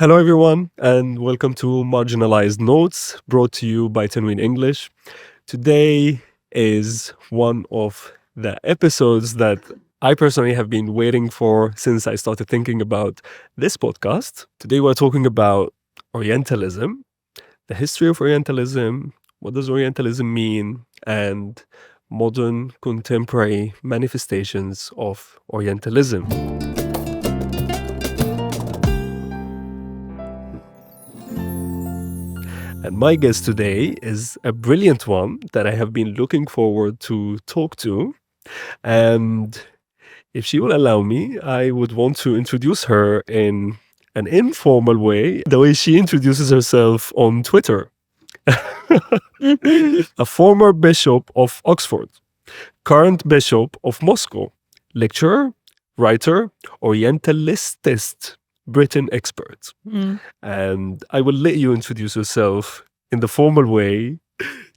Hello, everyone, and welcome to Marginalized Notes, brought to you by Tanwin English. Today is one of the episodes that I personally have been waiting for since I started thinking about this podcast. Today, we're talking about Orientalism, the history of Orientalism, what does Orientalism mean, and modern contemporary manifestations of Orientalism. And my guest today is a brilliant one that I have been looking forward to talk to. And if she will allow me, I would want to introduce her in an informal way, the way she introduces herself on Twitter. A former bishop of Oxford, current bishop of Moscow, lecturer, writer, Orientalist, Britain expert. And I will let you introduce yourself in the formal way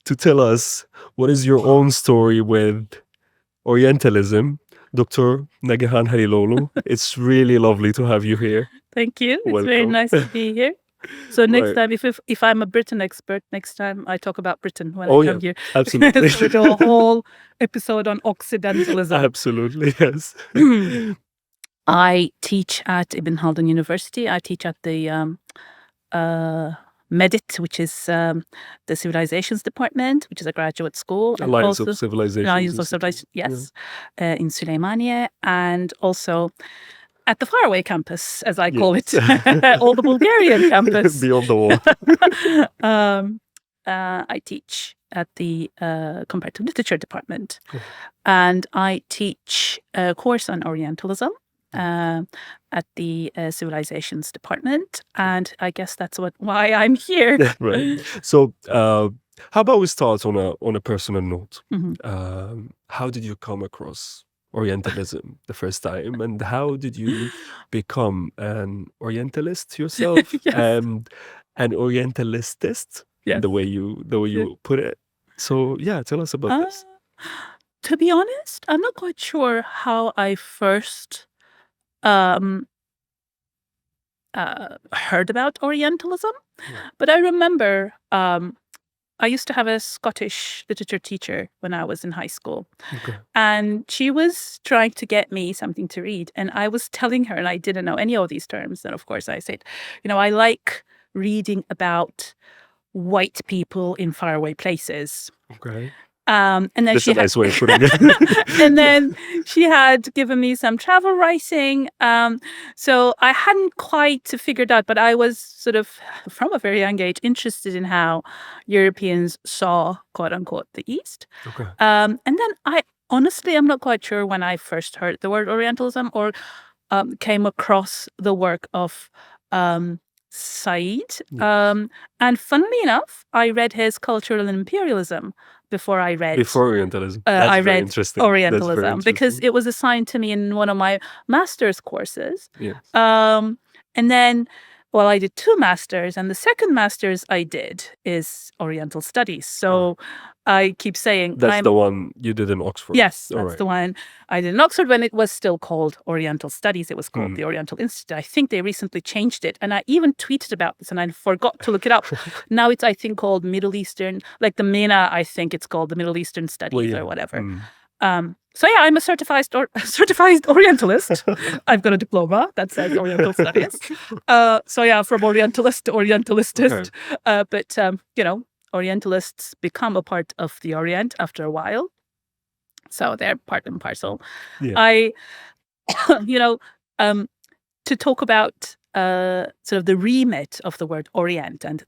to tell us what is your own story with Orientalism. Dr. Nagihan Haliloğlu, it's really lovely to have you here. Thank you. It's Welcome. very nice to be here. So next Right. time, if I'm a Britain expert, next time I talk about Britain when Oh, I yeah, come here. absolutely. So we do a whole episode on Occidentalism. Absolutely, yes. I teach at Haldun University. I teach at the MEDIT, which is the Civilizations Department, which is a graduate school. and Alliance also of Civilizations. Alliance of Civilization, yes, in Süleymaniye, and also at the faraway campus, as I call it, or the Bulgarian campus. Beyond the wall. I teach at the Comparative Literature department, and I teach a course on Orientalism at the Civilizations department, and I guess that's why I'm here. Right. So, how about we start on a personal note? Mhm. How did you come across Orientalism the first time, and how did you become an Orientalist yourself Yes. and an Orientalistist? Yes. The way you put it. So yeah, tell us about this. To be honest, I'm not quite sure how I first heard about Orientalism, but I remember I used to have a Scottish literature teacher when I was in high school. Okay. And she was trying to get me something to read. And I was telling her, and I didn't know any of these terms. And of course, I said, I like reading about white people in faraway places. Okay. And then That's she a nice way of putting it. and then she had given me some travel writing. So I hadn't quite figured out, but I was sort of, from a very young age, interested in how Europeans saw, quote unquote, the East. Okay. And then I'm not quite sure when I first heard the word Orientalism or came across the work of Said. Yes. And funnily enough, I read his Cultural Imperialism before I read Orientalism. That's I very read interesting. Orientalism That's because it was assigned to me in one of my master's courses. Yes. And then, well, I did 2 masters, and the second master's I did is Oriental Studies. So I keep saying that's the one you did in Oxford. Yes, that's the one I did in Oxford when it was still called Oriental Studies. It was called the Oriental Institute. I think they recently changed it. And I even tweeted about this and I forgot to look it up. Now it's, I think, called Middle Eastern, like the MENA, I think it's called the Middle Eastern Studies or whatever. So yeah, I'm a certified Orientalist. I've got a diploma that says Oriental Studies. So yeah, from Orientalist to Orientalistist. Okay. But Orientalists become a part of the Orient after a while. So they're part and parcel. Yeah. To talk about sort of the remit of the word Orient and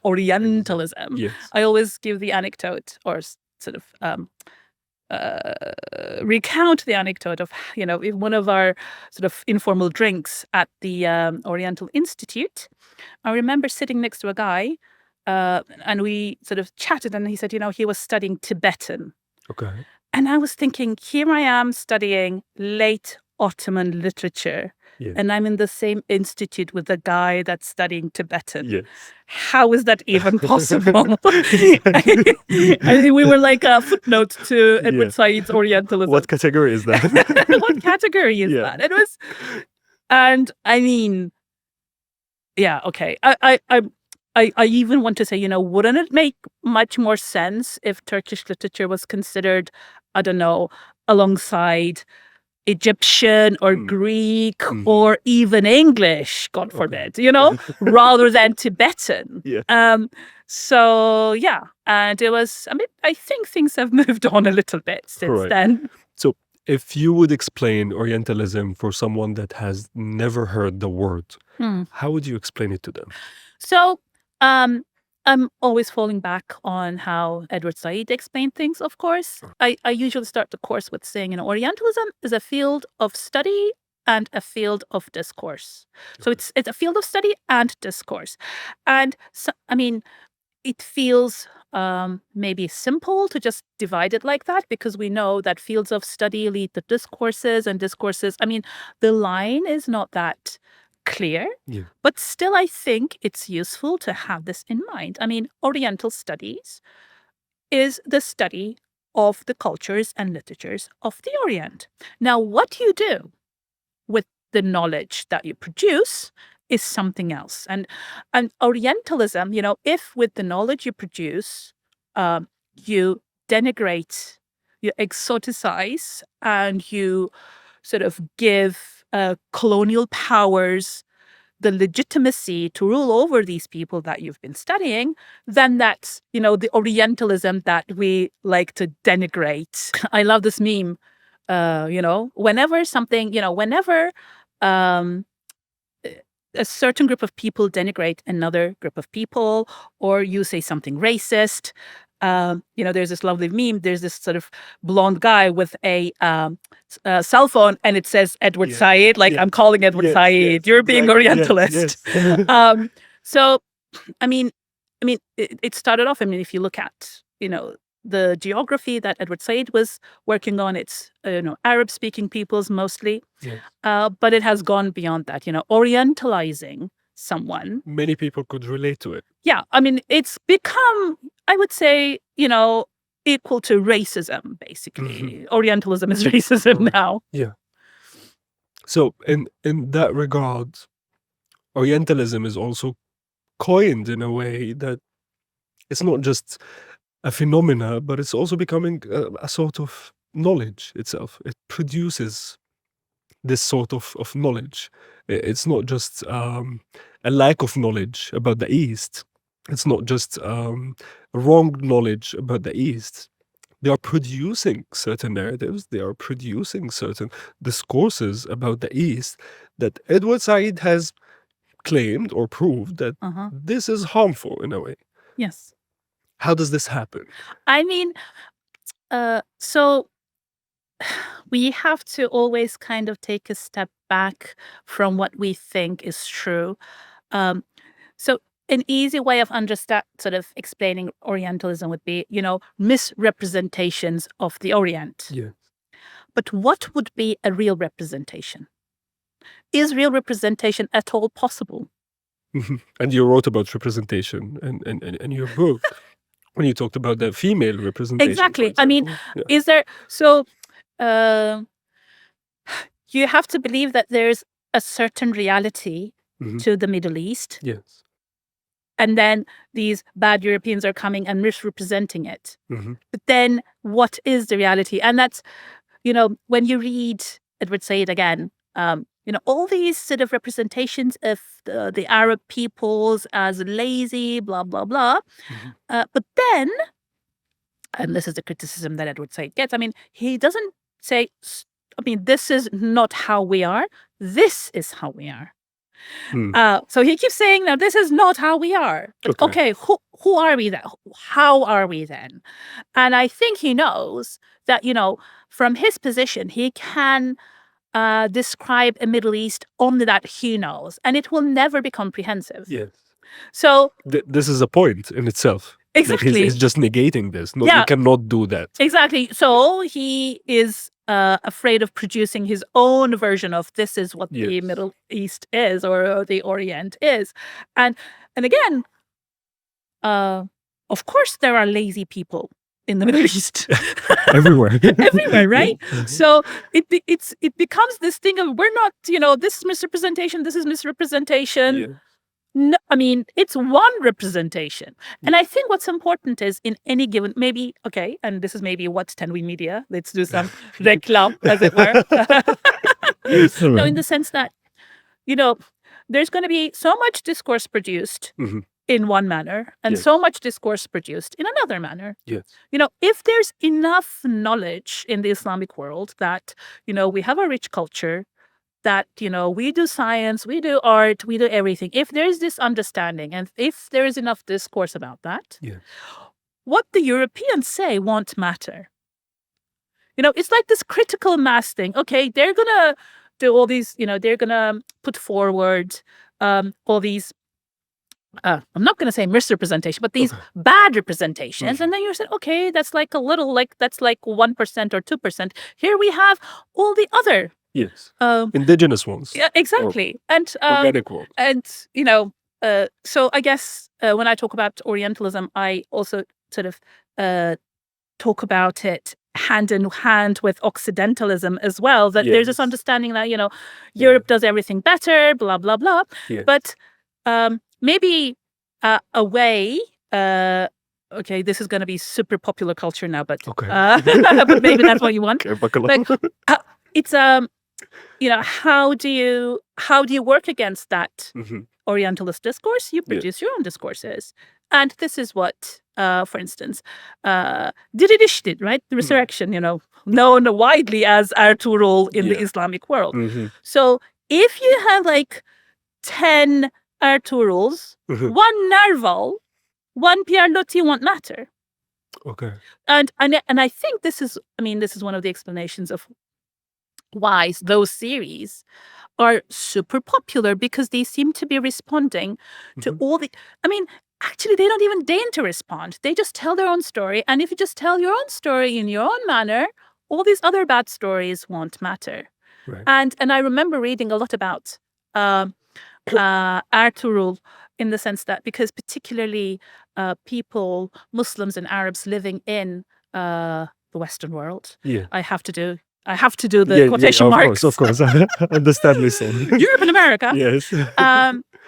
Orientalism, I always give the anecdote or sort of recount the anecdote of, in one of our sort of informal drinks at the Oriental Institute, I remember sitting next to a guy and we sort of chatted and he said, he was studying Tibetan. Okay. And I was thinking, here I am studying late Ottoman literature. Yes. And I'm in the same institute with the guy that's studying Tibetan. Yes. How is that even possible? I think we were like a footnote to Edward Said's Orientalism. What category is that? What category is that? It was, and I mean, Yeah, okay. I even want to say, wouldn't it make much more sense if Turkish literature was considered, I don't know, alongside Egyptian or Greek or even English, God forbid, rather than Tibetan. Yeah. So yeah, and it was, I think things have moved on a little bit since then. So if you would explain Orientalism for someone that has never heard the word, how would you explain it to them? So I'm always falling back on how Edward Said explained things, of course. I usually start the course with saying, Orientalism is a field of study and a field of discourse. So it's a field of study and discourse. And so, it feels maybe simple to just divide it like that, because we know that fields of study lead to discourses, and discourses, the line is not that clear, but still I think it's useful to have this in mind. Oriental Studies is the study of the cultures and literatures of the Orient. Now, what you do with the knowledge that you produce is something else. And Orientalism, if with the knowledge you produce, you denigrate, you exoticize, and you sort of give colonial powers the legitimacy to rule over these people that you've been studying, then that's, the Orientalism that we like to denigrate. I love this meme. Whenever something, whenever a certain group of people denigrate another group of people, or you say something racist, there's this lovely meme. There's this sort of blonde guy with a cell phone, and it says Edward Said. I'm calling Edward Said. You're being Orientalist. So, it started off. If you look at, the geography that Edward Said was working on, it's Arab-speaking peoples mostly, but it has gone beyond that. Orientalizing someone. Many people could relate to it. Yeah, it's become, I would say, equal to racism, basically. Orientalism is racism now. Yeah. So in that regard, Orientalism is also coined in a way that it's not just a phenomena, but it's also becoming a sort of knowledge itself. It produces this sort of knowledge. It's not just a lack of knowledge about the East. It's not just wrong knowledge about the East. They are producing certain narratives. They are producing certain discourses about the East that Edward Said has claimed or proved that this is harmful in a way. Yes. How does this happen? So we have to always kind of take a step back from what we think is true. So an easy way of sort of explaining Orientalism would be, misrepresentations of the Orient. Yeah. But what would be a real representation? Is real representation at all possible? And you wrote about representation in your book when you talked about the female representation. Exactly. Is there... So you have to believe that there's a certain reality to the Middle East. Yes. And then these bad Europeans are coming and misrepresenting it. But then what is the reality? And that's, when you read Edward Said again, all these sort of representations of the Arab peoples as lazy, blah, blah, blah. But then, and this is the criticism that Edward Said gets, he doesn't say, this is not how we are. This is how we are. So he keeps saying, now, this is not how we are. But okay, who are we then? How are we then? And I think he knows that, from his position, he can describe a Middle East only that he knows, and it will never be comprehensive. Yes. So this is a point in itself. Exactly. He's just negating this. No, you cannot do that. Exactly. So he is afraid of producing his own version of this is what the Middle East is, or the Orient is. And again, of course, there are lazy people in the Middle East. Everywhere. Everywhere, right? So it becomes this thing of, we're not, this is misrepresentation, this is misrepresentation. No, I mean, it's one representation. And I think what's important is in any given, maybe, okay, and this is maybe what's Tanwin Media. Let's do some reclam, as it were. No, in the sense that, there's going to be so much discourse produced in one manner and so much discourse produced in another manner. Yes. If there's enough knowledge in the Islamic world that, we have a rich culture, that, we do science, we do art, we do everything. If there's this understanding and if there is enough discourse about that, what the Europeans say won't matter. It's like this critical mass thing. Okay, they're going to do all these, they're going to put forward all these, I'm not going to say misrepresentation, but these bad representations. And then you said, okay, that's like a little, that's like 1% or 2%. Here we have all the other. Yes. Indigenous ones. Yeah, exactly. And organic ones. And, so I guess when I talk about Orientalism, I also sort of talk about it hand in hand with Occidentalism as well, that there's this understanding that, Europe does everything better, blah, blah, blah. Yes. But maybe a way, okay, this is going to be super popular culture now, but, but maybe that's what you want. Okay, buckle up. It's, how do you work against that Orientalist discourse? You produce your own discourses. And this is what, for instance, Diriliş did, right? The resurrection, known widely as Ertuğrul in the Islamic world. So if you have like 10 Ertuğruls, one Nerval, one Pierre Loti won't matter. Okay. And I think this is one of the explanations of why those series are super popular, because they seem to be responding to all the, actually, they don't even deign to respond. They just tell their own story. And if you just tell your own story in your own manner, all these other bad stories won't matter. Right. And I remember reading a lot about Ertuğrul, in the sense that, because particularly people, Muslims and Arabs living in the Western world, I have to do the quotation marks. Of course. Understandably so. Europe and America. Yes.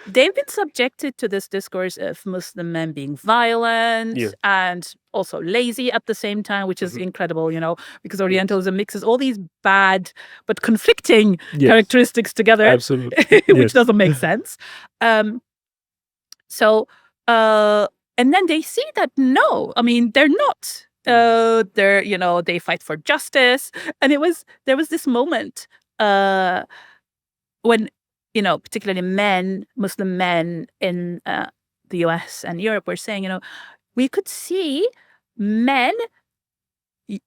They've been subjected to this discourse of Muslim men being violent and also lazy at the same time, which is incredible, because Orientalism mixes all these bad but conflicting characteristics together. Absolutely. Which doesn't make sense. So, and then they see that, no, they're not. They fight for justice. And there was this moment when, particularly Muslim men in the US and Europe were saying, we could see men,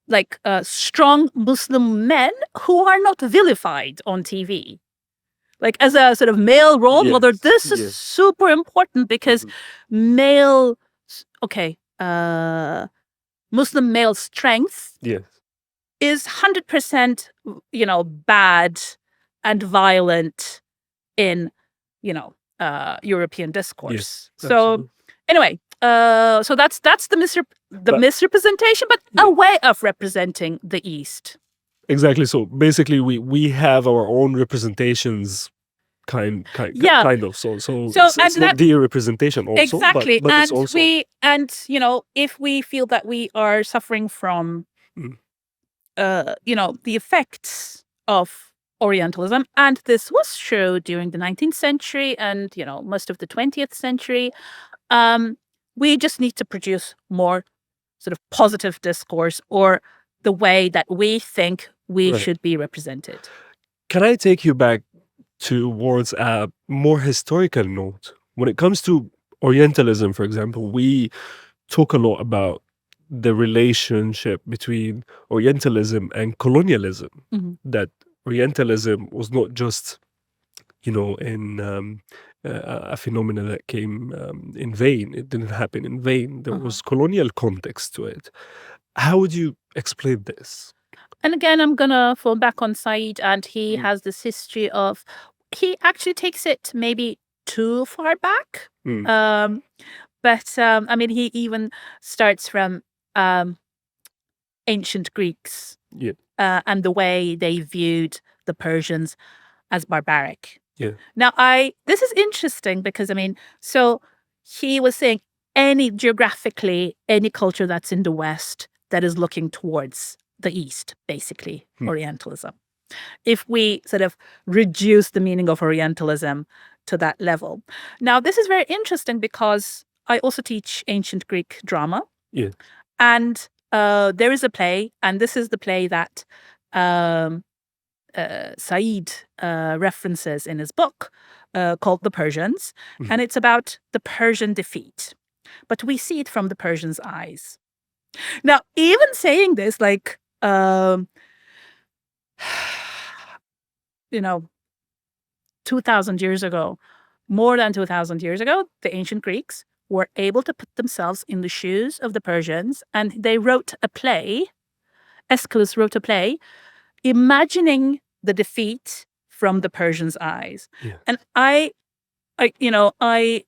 like strong Muslim men who are not vilified on TV. Like as a sort of male role model, this is super important, because Muslim male strength is 100%, bad and violent in, European discourse. Yes, so anyway, so that's the misrepresentation, but a way of representing the East. Exactly. So basically, we have our own representations, kind of. So it's not the representation also. Exactly. But and it's also... if we feel that we are suffering from, the effects of Orientalism, and this was true during the 19th century and, most of the 20th century, we just need to produce more sort of positive discourse, or the way that we think we should be represented. Can I take you back towards a more historical note? When it comes to Orientalism, for example, we talk a lot about the relationship between Orientalism and colonialism. That Orientalism was not just, a phenomenon that came in vain. It didn't happen in vain. There was colonial context to it. How would you explain this? And again, I'm going to fall back on Said, and he has this history of, he actually takes it maybe too far back. But he even starts from ancient Greeks and the way they viewed the Persians as barbaric. Yeah. Now, this is interesting because, I mean, so he was saying geographically, any culture that's in the West that is looking towards the East, basically, Orientalism. If we sort of reduce the meaning of Orientalism to that level. Now, this is very interesting because I also teach ancient Greek drama. Yeah. And there is a play, and this is the play that Said references in his book called The Persians. And it's about the Persian defeat. But we see it from the Persians' eyes. Now, even saying this, like, 2,000 years ago, more than 2,000 years ago, the ancient Greeks were able to put themselves in the shoes of the Persians, and they wrote a play. Aeschylus wrote a play imagining the defeat from the Persians' eyes. Yeah. And I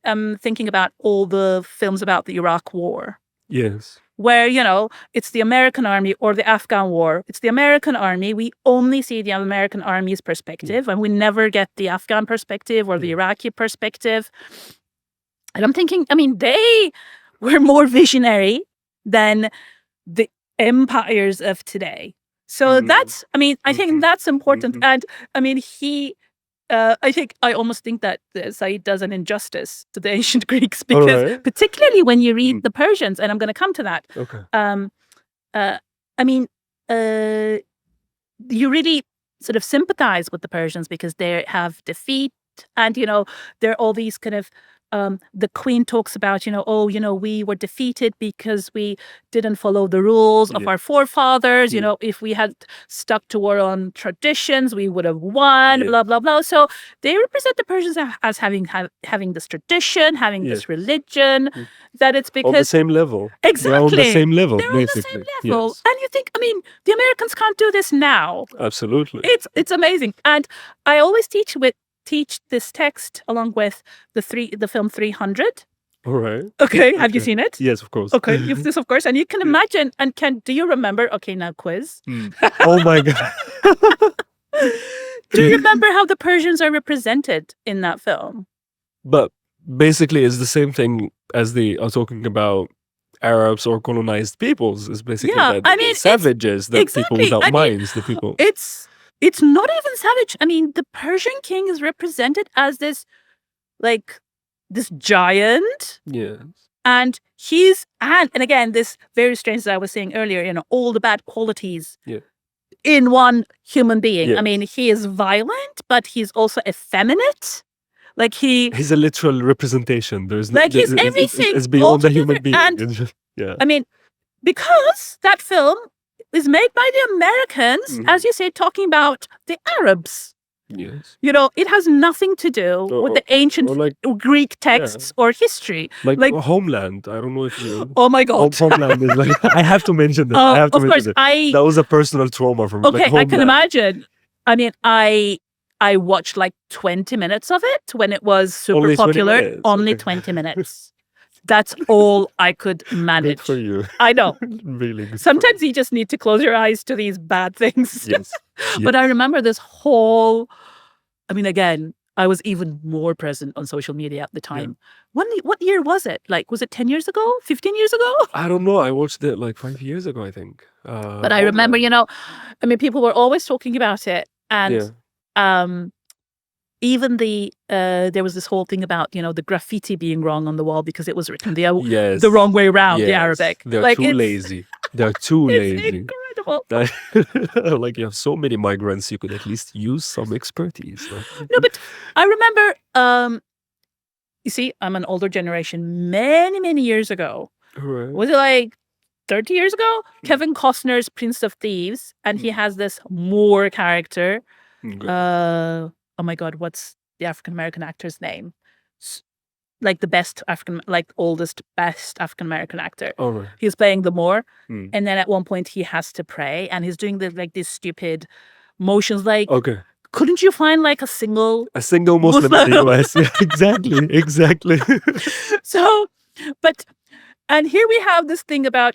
am thinking about all the films about the Iraq War. Yes. Where, it's the American army or the Afghan war. It's the American army. We only see the American army's perspective, and we never get the Afghan perspective or the Iraqi perspective. And I'm thinking, I mean, they were more visionary than the empires of today. So that's, I mean, I think that's important. And I mean, I almost think that Said does an injustice to the ancient Greeks because particularly when you read the Persians, and I'm going to come to that. Okay. I mean, you really sort of sympathize with the Persians because they have defeat, and there are all these kind of the queen talks about, we were defeated because we didn't follow the rules of our forefathers. If we had stuck to our own traditions, we would have won, blah, blah, blah. So they represent the Persians as having this tradition, having this religion, that it's because... On the same level. Exactly. They're on the same level, They're basically. on the same level. Yes. And you think, I mean, the Americans can't do this now. Absolutely. It's amazing. And I always teach this text along with the film 300. All right. Okay, have you seen it? Yes, of course. Okay, you've this, of course. And you can imagine, and do you remember? Okay, now quiz. Oh my God. Do you remember how the Persians are represented in that film? But basically, it's the same thing as they are talking about Arabs or colonized peoples. It's basically the savages, the people without minds, the people. It's not even savage. I mean, the Persian king is represented as this giant. Yes. And and again, this very strange, as I was saying earlier, all the bad qualities in one human being. Yes. I mean, he is violent, but he's also effeminate. He's a literal representation. There's he's everything. It's beyond the human being. And, I mean, because that film is made by the Americans, as you say, talking about the Arabs. Yes. It has nothing to do with the ancient Greek texts or history. Like Homeland. I don't know if you... Oh my God. Homeland is I have to mention that. Of course, that was a personal trauma from Okay, I can imagine. I mean, I watched 20 minutes of it when it was super popular. Only 20 minutes. That's all I could manage. Good for you. I know. Really good. Sometimes you just need to close your eyes to these bad things. Yes. But I remember this whole... I mean, again, I was even more present on social media at the time. Yeah. What year was it? Was it 10 years ago? 15 years ago? I don't know. I watched it 5 years ago, I think. But I remember, I mean, people were always talking about it. And even there was this whole thing about, the graffiti being wrong on the wall because it was written the wrong way around, the Arabic. They're too lazy. They're too lazy. Incredible. You have so many migrants, you could at least use some expertise. No, but I remember, you see, I'm an older generation. Many, many years ago. Right. Was it 30 years ago? Kevin Costner's Prince of Thieves. And he has this Moor character. Okay. Oh my God, what's the African-American actor's name? The best oldest, best African-American actor. Oh, right. He's playing the Moor. And then at one point he has to pray and he's doing these stupid motions okay. Couldn't you find a single Muslim in the US? Yeah, exactly. So, and here we have this thing about,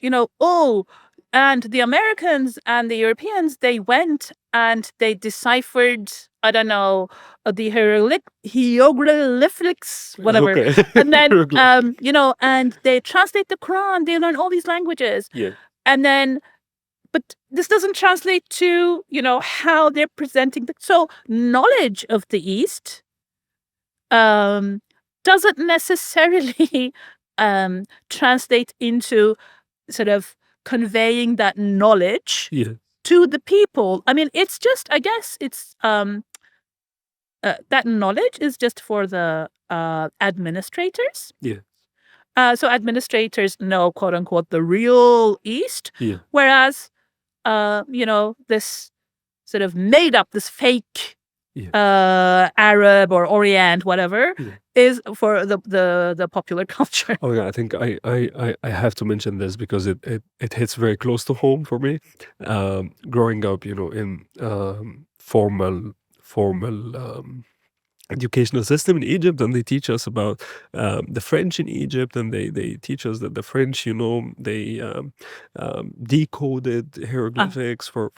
And the Americans and the Europeans, they went and they deciphered, I don't know, the hieroglyphics, whatever. Okay. And then, Hieroglyph. and they translate the Quran. They learn all these languages. Yeah. And then, but this doesn't translate to, how they're presenting. So knowledge of the East doesn't necessarily translate into sort of conveying that knowledge to the people. I mean, it's just, I guess it's that knowledge is just for the administrators. Yeah. So administrators know, quote unquote, the real East, whereas this sort of made up, this fake Arab or Orient, whatever, is for the popular culture. Oh yeah, I think I have to mention this because it hits very close to home for me. Growing up, in formal educational system in Egypt, and they teach us about the French in Egypt, and they teach us that the French, they decoded hieroglyphics for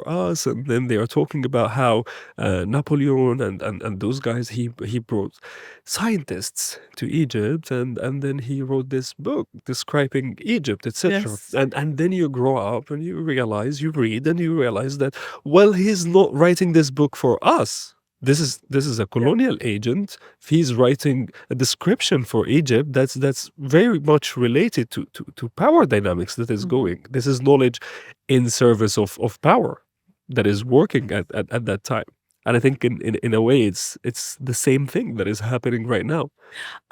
us, and then they are talking about how Napoleon and those guys, he brought scientists to Egypt, and then he wrote this book describing Egypt, etc. Yes. And then you grow up and you read and you realize that, well, he's not writing this book for us. This is a colonial agent. He's writing a description for Egypt that's very much related to power dynamics that is going. This is knowledge in service of power that is working at that time. And I think in a way it's the same thing that is happening right now.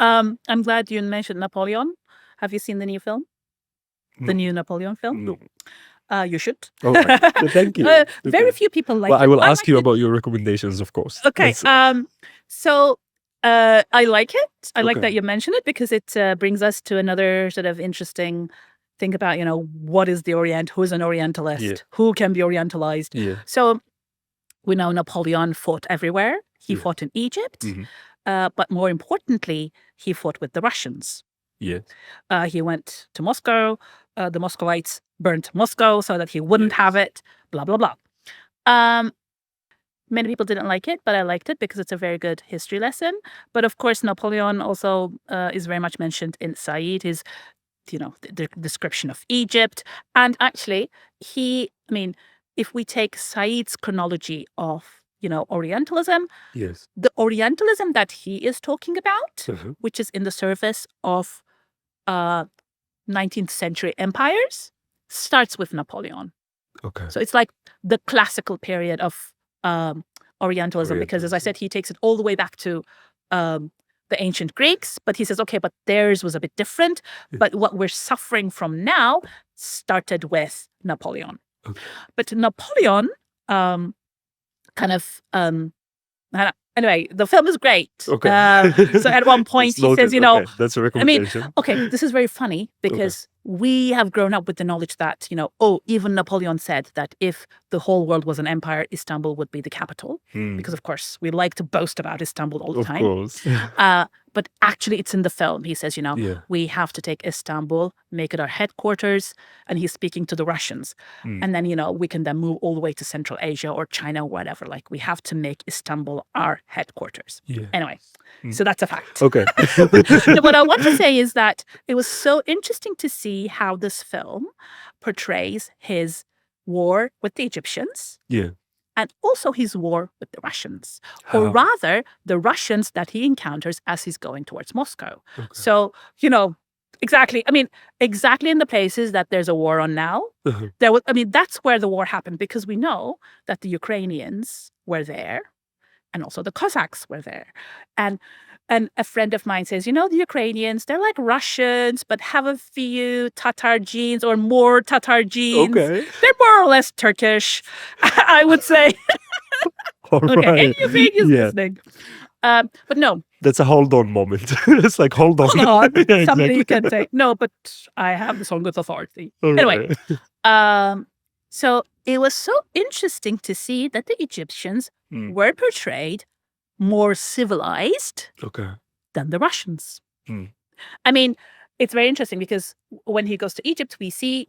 I'm glad you mentioned Napoleon. Have you seen the new film? The new Napoleon film? No. You should. Oh, thank you. Very few people like it. Well, I will ask you about your recommendations, of course. Okay. So I like it. I like that you mentioned it because it brings us to another sort of interesting thing about, what is the Orient? Who's an Orientalist? Yeah. Who can be Orientalized? Yeah. So we know Napoleon fought everywhere. He fought in Egypt. But more importantly, he fought with the Russians. Yeah. He went to Moscow. The Muscovites burnt Moscow so that he wouldn't have it, blah, blah, blah. Many people didn't like it, but I liked it because it's a very good history lesson. But of course, Napoleon also is very much mentioned in Said, his, the description of Egypt. And actually, if we take Said's chronology of, Orientalism, the Orientalism that he is talking about, which is in the service of 19th century empires, starts with Napoleon. Okay. So it's like the classical period of Orientalism, because as I said, he takes it all the way back to the ancient Greeks, but he says, okay, but theirs was a bit different. But what we're suffering from now started with Napoleon. Okay. But Napoleon anyway, the film is great. Okay. So at one point he says, that's a recommendation. This is very funny because we have grown up with the knowledge that, even Napoleon said that if the whole world was an empire, Istanbul would be the capital. Because, of course, we like to boast about Istanbul all the time. Of course. But actually, it's in the film. He says, we have to take Istanbul, make it our headquarters. And he's speaking to the Russians. And then, we can then move all the way to Central Asia or China or whatever. Like, we have to make Istanbul our headquarters. Yeah. Anyway, so that's a fact. Okay. What I want to say is that it was so interesting to see how this film portrays his war with the Egyptians. Yeah. And also his war with the Russians, or rather the Russians that he encounters as he's going towards Moscow. Okay. So, exactly in the places that there's a war on now, that's where the war happened, because we know that the Ukrainians were there and also the Cossacks were there. And a friend of mine says, the Ukrainians, they're like Russians, but have a few Tatar genes or more Tatar genes. Okay. They're more or less Turkish, I would say. All right. And Ukrainians listening. But no. That's a hold on moment. It's like, hold on. Hold on. Yeah, somebody can say, no, but I have the song with authority. All anyway, so it was so interesting to see that the Egyptians were portrayed more civilized than the Russians. it's very interesting because when he goes to Egypt, we see,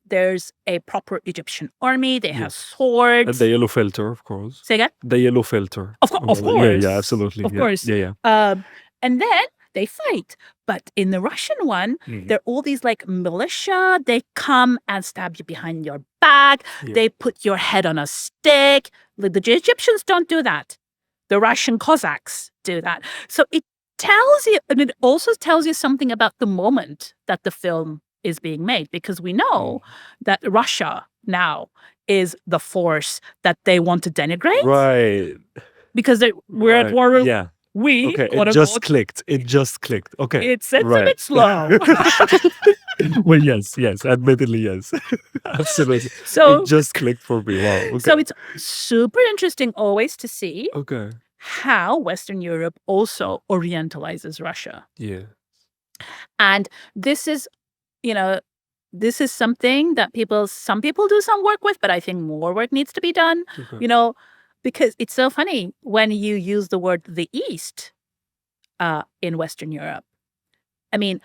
there's a proper Egyptian army. They have swords. And the yellow filter, of course. Say again? The yellow filter. Of course. Yeah, absolutely. Of course. Yeah. And then they fight. But in the Russian one, there are all these like militia. They come and stab you behind your back. Yeah. They put your head on a stick. The Egyptians don't do that. The Russian Cossacks do that. So it tells you, and it also tells you something about the moment that the film is being made, because we know that Russia now is the force that they want to denigrate. Right. Because we're at war with Okay, it just clicked. Okay. It's a bit slow. Well, yes, admittedly, yes. Absolutely. So it just clicked for me. Wow. Okay. So it's super interesting always to see Okay. how Western Europe also orientalizes Russia. Yeah. And this is, this is something that some people do some work with, but I think more work needs to be done, because it's so funny when you use the word the East in Western Europe. I mean,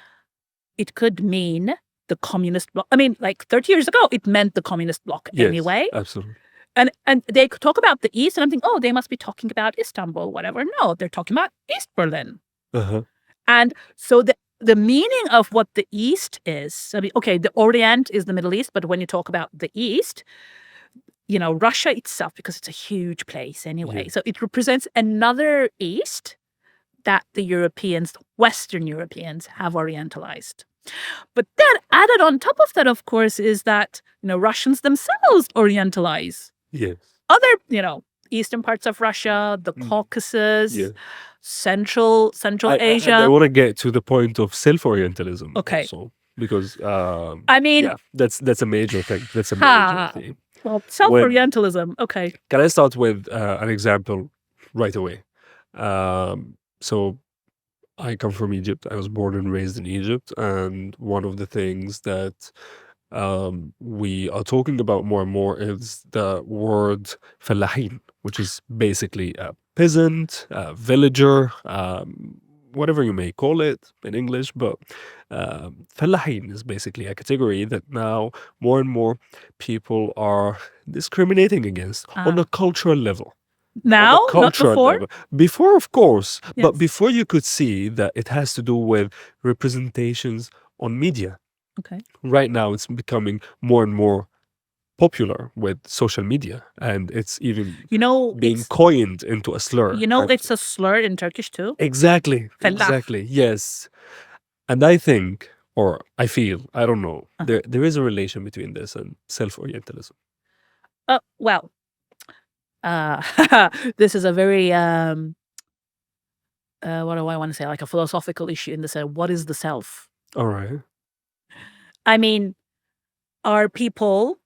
it could mean the communist bloc. I mean, like 30 years ago, it meant the communist bloc anyway. Absolutely. And they could talk about the East, and I'm thinking, they must be talking about Istanbul, whatever. No, they're talking about East Berlin. And so the meaning of what the East is, I mean, okay, the Orient is the Middle East, but when you talk about the East, Russia itself, because it's a huge place anyway, so it represents another East that the Europeans, Western Europeans, have orientalized. But then added on top of that, of course, is that, Russians themselves orientalize. Yes. Other, eastern parts of Russia, the Caucasus, Central Asia. I want to get to the point of self-orientalism. Okay. Also, because I mean, that's a major thing. That's a major thing. Well, self-orientalism. Okay. Can I start with an example right away? So I come from Egypt. I was born and raised in Egypt, and one of the things that we are talking about more and more is the word fellahin, which is basically a peasant, a villager, whatever you may call it in English, but fellahin is basically a category that now more and more people are discriminating against on a cultural level. Now, not before? Level. Before, of course, but before you could see that it has to do with representations on media. Okay. Right now, it's becoming more and more popular with social media, and it's even being coined into a slur. It's a slur in Turkish too. Exactly. Exactly. Yes. And I think, or I feel, I don't know, there is a relation between this and self-orientalism. Well, this is a very what do I want to say? Like a philosophical issue in the sense, what is the self? All right. I mean, are people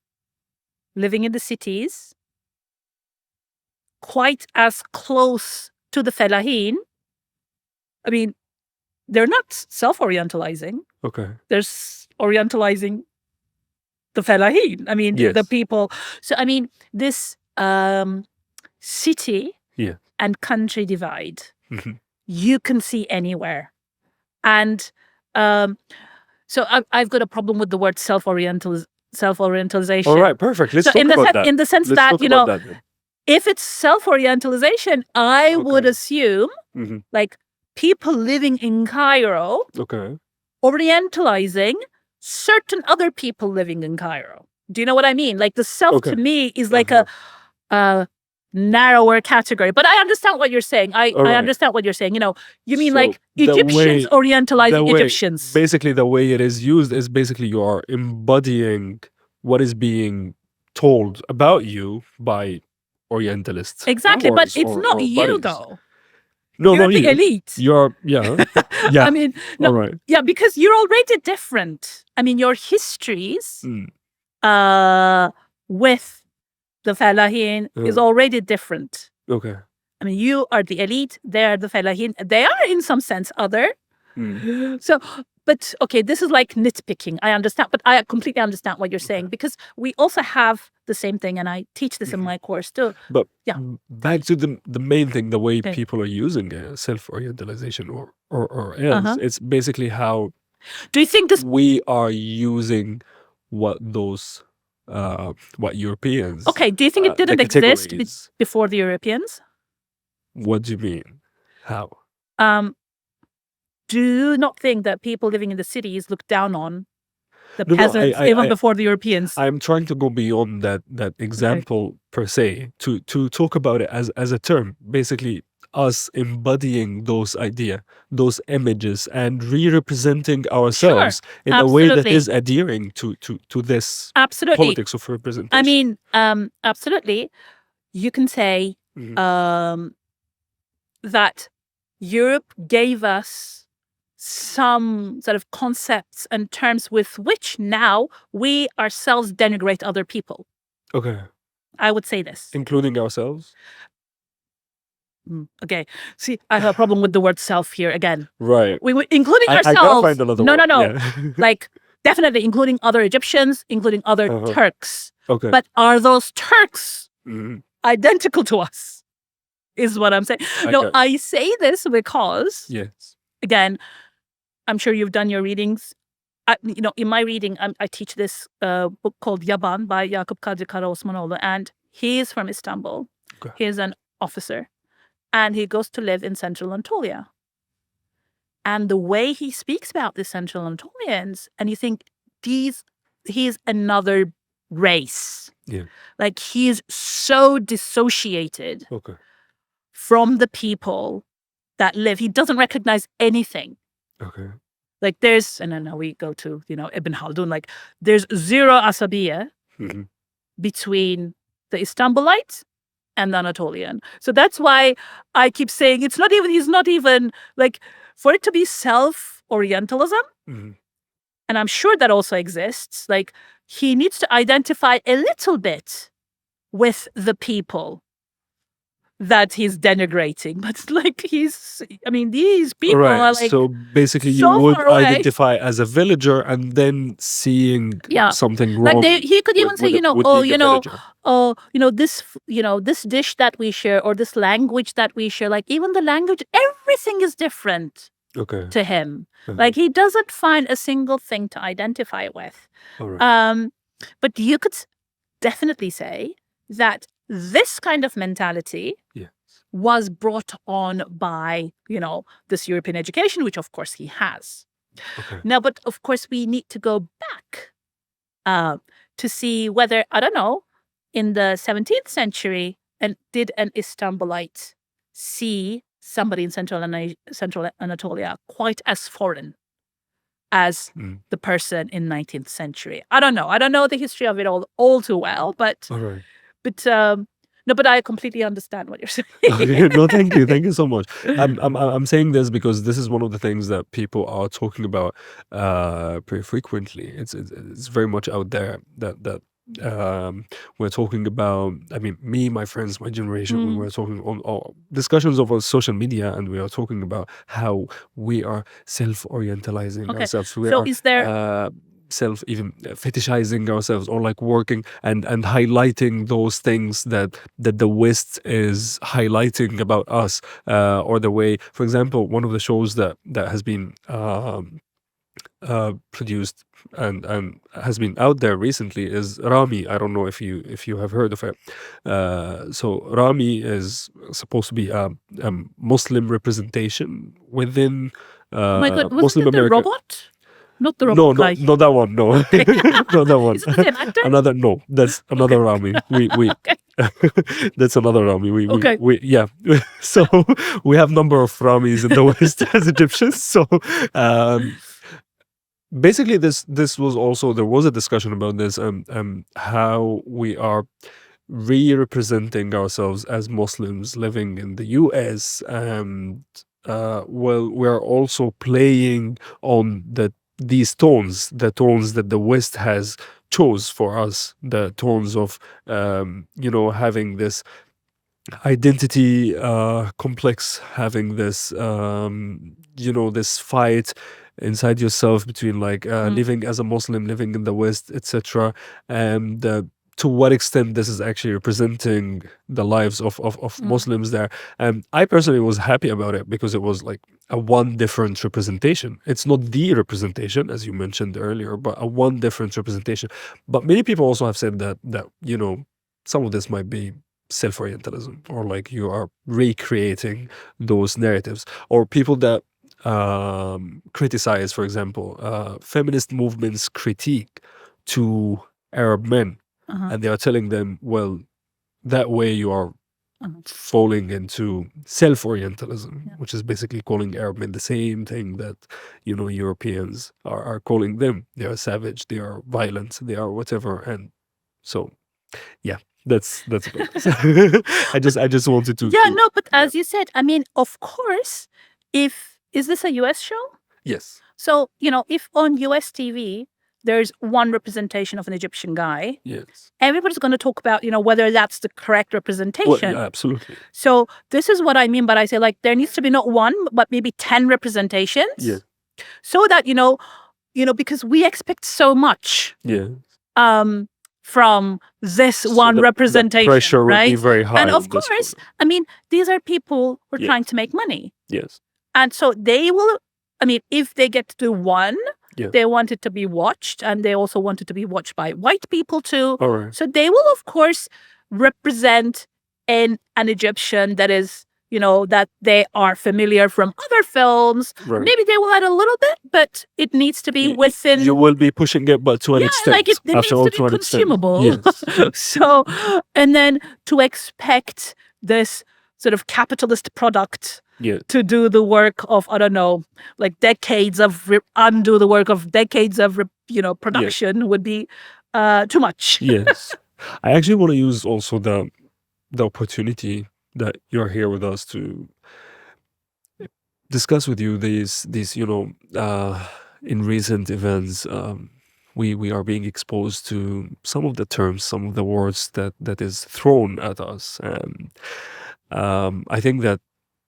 living in the cities quite as close to the fellahin? I mean, they're not self-orientalizing. Okay. They're orientalizing the fellahin. I mean, the people. So, I mean, this city and country divide, you can see anywhere. And so I've got a problem with the word self-orientalization. All right, perfect. Let's talk about that. In the sense that, if it's self-orientalization, I would assume like people living in Cairo orientalizing certain other people living in Cairo. Do you know what I mean? Like the self to me is like a narrower category. But I understand what you're saying. I understand what you're saying. You mean like Egyptians orientalizing Egyptians. Basically, the way it is used is basically you are embodying what is being told about you by Orientalists. Exactly, but it's not you though. No, you're not the you. elite. You're, I mean, no, right. Yeah, because you're already different. I mean, your histories with the fellahin is already different. Okay. I mean, you are the elite, they're the fellahin. They are in some sense other. So, but okay, this is like nitpicking. I understand, but I completely understand what you're saying because we also have the same thing, and I teach this in my course too. But back to the main thing, the way people are using self-orientalization or else, it's basically how Do you think this? we are using what those what Europeans Okay, do you think it the didn't exist categories. before the Europeans? What do you mean? How? Do you not think that people living in the cities look down on the No, peasants even before the Europeans? I'm trying to go beyond that example per se to talk about it as a term. Basically, us embodying those idea, those images, and re-representing ourselves in a way that absolutely. is adhering to this Absolutely. politics of representation. I mean, absolutely. You can say that Europe gave us some sort of concepts and terms with which now we ourselves denigrate other people. Okay. I would say this. Including ourselves? Okay. See, I have a problem with the word self here again. Right. Including ourselves. I gotta find another word. No. Yeah. Like, definitely including other Egyptians, including other Turks. Okay. But are those Turks identical to us? Is what I'm saying. I say this because, yes, again, I'm sure you've done your readings. In my reading, I teach this book called Yaban by Yakup Kadri Karaosmanoğlu, and he is from Istanbul. Okay. He is an officer, and he goes to live in Central Anatolia. And the way he speaks about the Central Anatolians, and you think he's another race. Yeah. Like, he's so dissociated from the people that live. He doesn't recognize anything. Okay. Like, there's, and then now we go to, Ibn Haldun, like, there's zero asabiya between the Istanbulite and the Anatolian. So that's why I keep saying he's not even, like, for it to be self-Orientalism, and I'm sure that also exists, like, he needs to identify a little bit with the people that he's denigrating, but like these people are like, so basically you would identify as a villager and then seeing something wrong. Like he could even say, this dish that we share or this language that we share, like even the language, everything is different to him. Like he doesn't find a single thing to identify with. But you could definitely say that this kind of mentality was brought on by, this European education, which of course he has. Now, but of course we need to go back to see whether, I don't know, in the 17th century, did an Istanbulite see somebody in Central Anatolia quite as foreign as the person in 19th century? I don't know. I don't know the history of it all too well, but I completely understand what you're saying. No, thank you. Thank you so much. I'm saying this because this is one of the things that people are talking about pretty frequently. It's very much out there that we're talking about. I mean, me, my friends, my generation, we were talking on discussions over social media, and we are talking about how we are self-orientalizing ourselves. Is there even fetishizing ourselves or like working and highlighting those things that the West is highlighting about us, or the way, for example, one of the shows that has been produced and has been out there recently is Rami. I don't know if you have heard of it. So Rami is supposed to be a Muslim representation within Muslim America. The robot? Not the robot guy. No, not that one. No, not that one. Is it the same actor? No, that's another Rami. That's another Rami. We So we have number of Ramis in the West as Egyptians. So basically, this was also, there was a discussion about this, how we are re-representing ourselves as Muslims living in the US, and we're also playing on these tones, the tones that the West has chose for us, the tones of having this identity complex, having this this fight inside yourself between like living as a Muslim, living in the West, etc. And to what extent this is actually representing the lives of Muslims there. And I personally was happy about it because it was like a one different representation. It's not the representation, as you mentioned earlier, but a one different representation. But many people also have said that some of this might be self-Orientalism, or like you are recreating those narratives, or people that criticize, for example, feminist movements critique to Arab men, and they are telling them, well, that way you are falling into self-Orientalism, which is basically calling Arab men the same thing that Europeans are calling them. They are savage, they are violent, they are whatever. And so that's about it. I just wanted to but as you said, I mean, of course, is this a US show? Yes. So, if on US TV there's one representation of an Egyptian guy, yes, everybody's going to talk about, whether that's the correct representation. Well, absolutely. So this is what I mean, but I say, like, there needs to be not one, but maybe 10 representations. Yeah. So that, because we expect so much. Yeah. From this one representation, the pressure right? would be very high. And of course, I mean, these are people who are trying to make money. Yes. And so they will, I mean, if they get to do one, they want it to be watched, and they also want it to be watched by white people too. All right. So they will, of course, represent an Egyptian that is, that they are familiar from other films. Right. Maybe they will add a little bit, but it needs to be within. You will be pushing it, but to an extent. Like it needs to be consumable. Yes. So, and then to expect this sort of capitalist product to do the work of, I don't know, like decades of undo the work of decades of production would be too much. Yes. I actually want to use also the opportunity that you're here with us to discuss with you these in recent events, we are being exposed to some of the terms, some of the words that is thrown at us, and I think that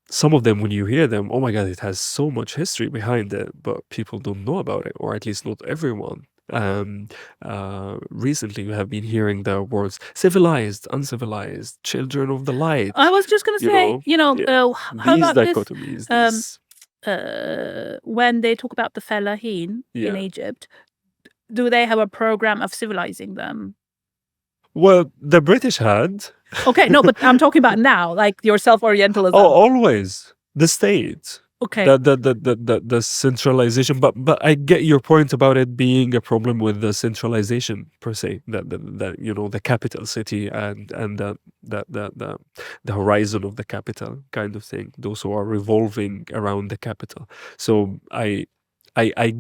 some of them, when you hear them, oh my God, it has so much history behind it, but people don't know about it, or at least not everyone. Recently we have been hearing the words civilized, uncivilized, children of the light. I was just going to say, how these about dichotomies, when they talk about the fellahin in Egypt, do they have a program of civilizing them? Well, the British had. Okay, no, but I'm talking about now, like your self-Orientalism. Oh, always the state. Okay. The centralization, but I get your point about it being a problem with the centralization per se. That the capital city and the horizon of the capital kind of thing. Those who are revolving around the capital. So I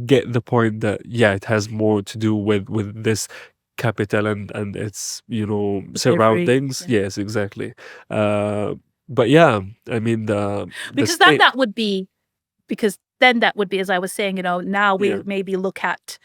get the point that it has more to do with this capital and its surroundings. Yes, exactly. But I mean because then that would be, as I was saying, now we maybe look at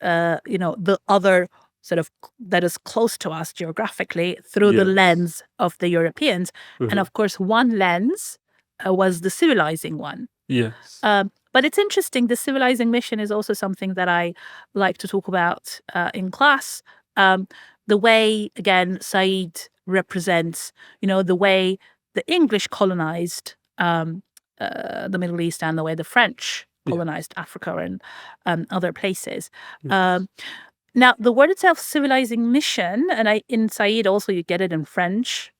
the other sort of that is close to us geographically through the lens of the Europeans, and of course one lens was the civilizing one. Yes. But it's interesting. The civilizing mission is also something that I like to talk about in class. The way, again, Said represents, the way the English colonized the Middle East and the way the French colonized Africa and other places. Now, the word itself, civilizing mission, and in Said also you get it in French.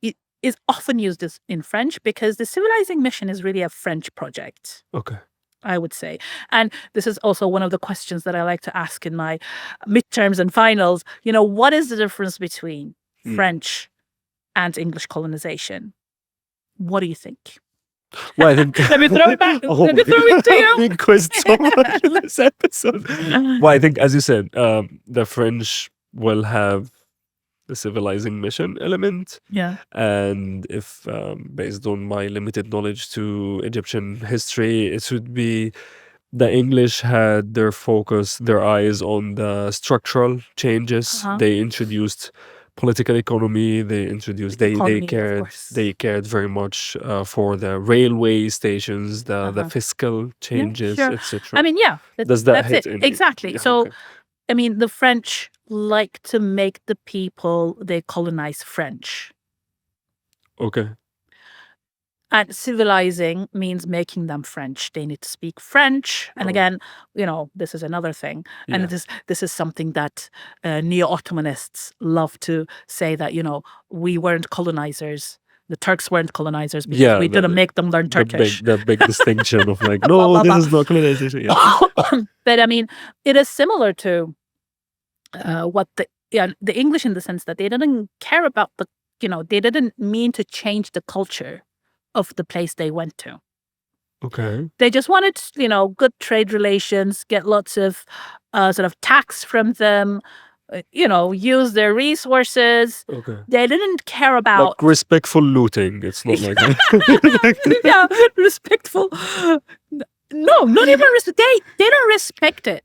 It is often used in French because the civilizing mission is really a French project. Okay. I would say. And this is also one of the questions that I like to ask in my midterms and finals. What is the difference between French and English colonization? What do you think? Well, I think let me throw it back. Let me throw it to you. Being quizzed so much in this episode. Well, I think, as you said, the French will have the civilizing mission element. Yeah. And if based on my limited knowledge to Egyptian history, it should be the English had their focus, their eyes on the structural changes. They introduced political economy. They introduced they cared very much for the railway stations, the fiscal changes, etc. I mean, does that that's hit it exactly? Yeah, so, okay. I mean, the French like to make the people they colonize French. Okay. And civilizing means making them French. They need to speak French. And again, this is another thing. And this is something that neo-Ottomanists love to say, that, we weren't colonizers. The Turks weren't colonizers because we didn't make them learn Turkish. The big distinction of like, no, this is not colonization. Yeah. But I mean, it is similar to what the English, in the sense that they didn't care about they didn't mean to change the culture of the place they went to. Okay. They just wanted, good trade relations, get lots of sort of tax from them, use their resources. Okay. They didn't care about like respectful looting. It's not like yeah, respectful. No, not even respect. They don't respect it.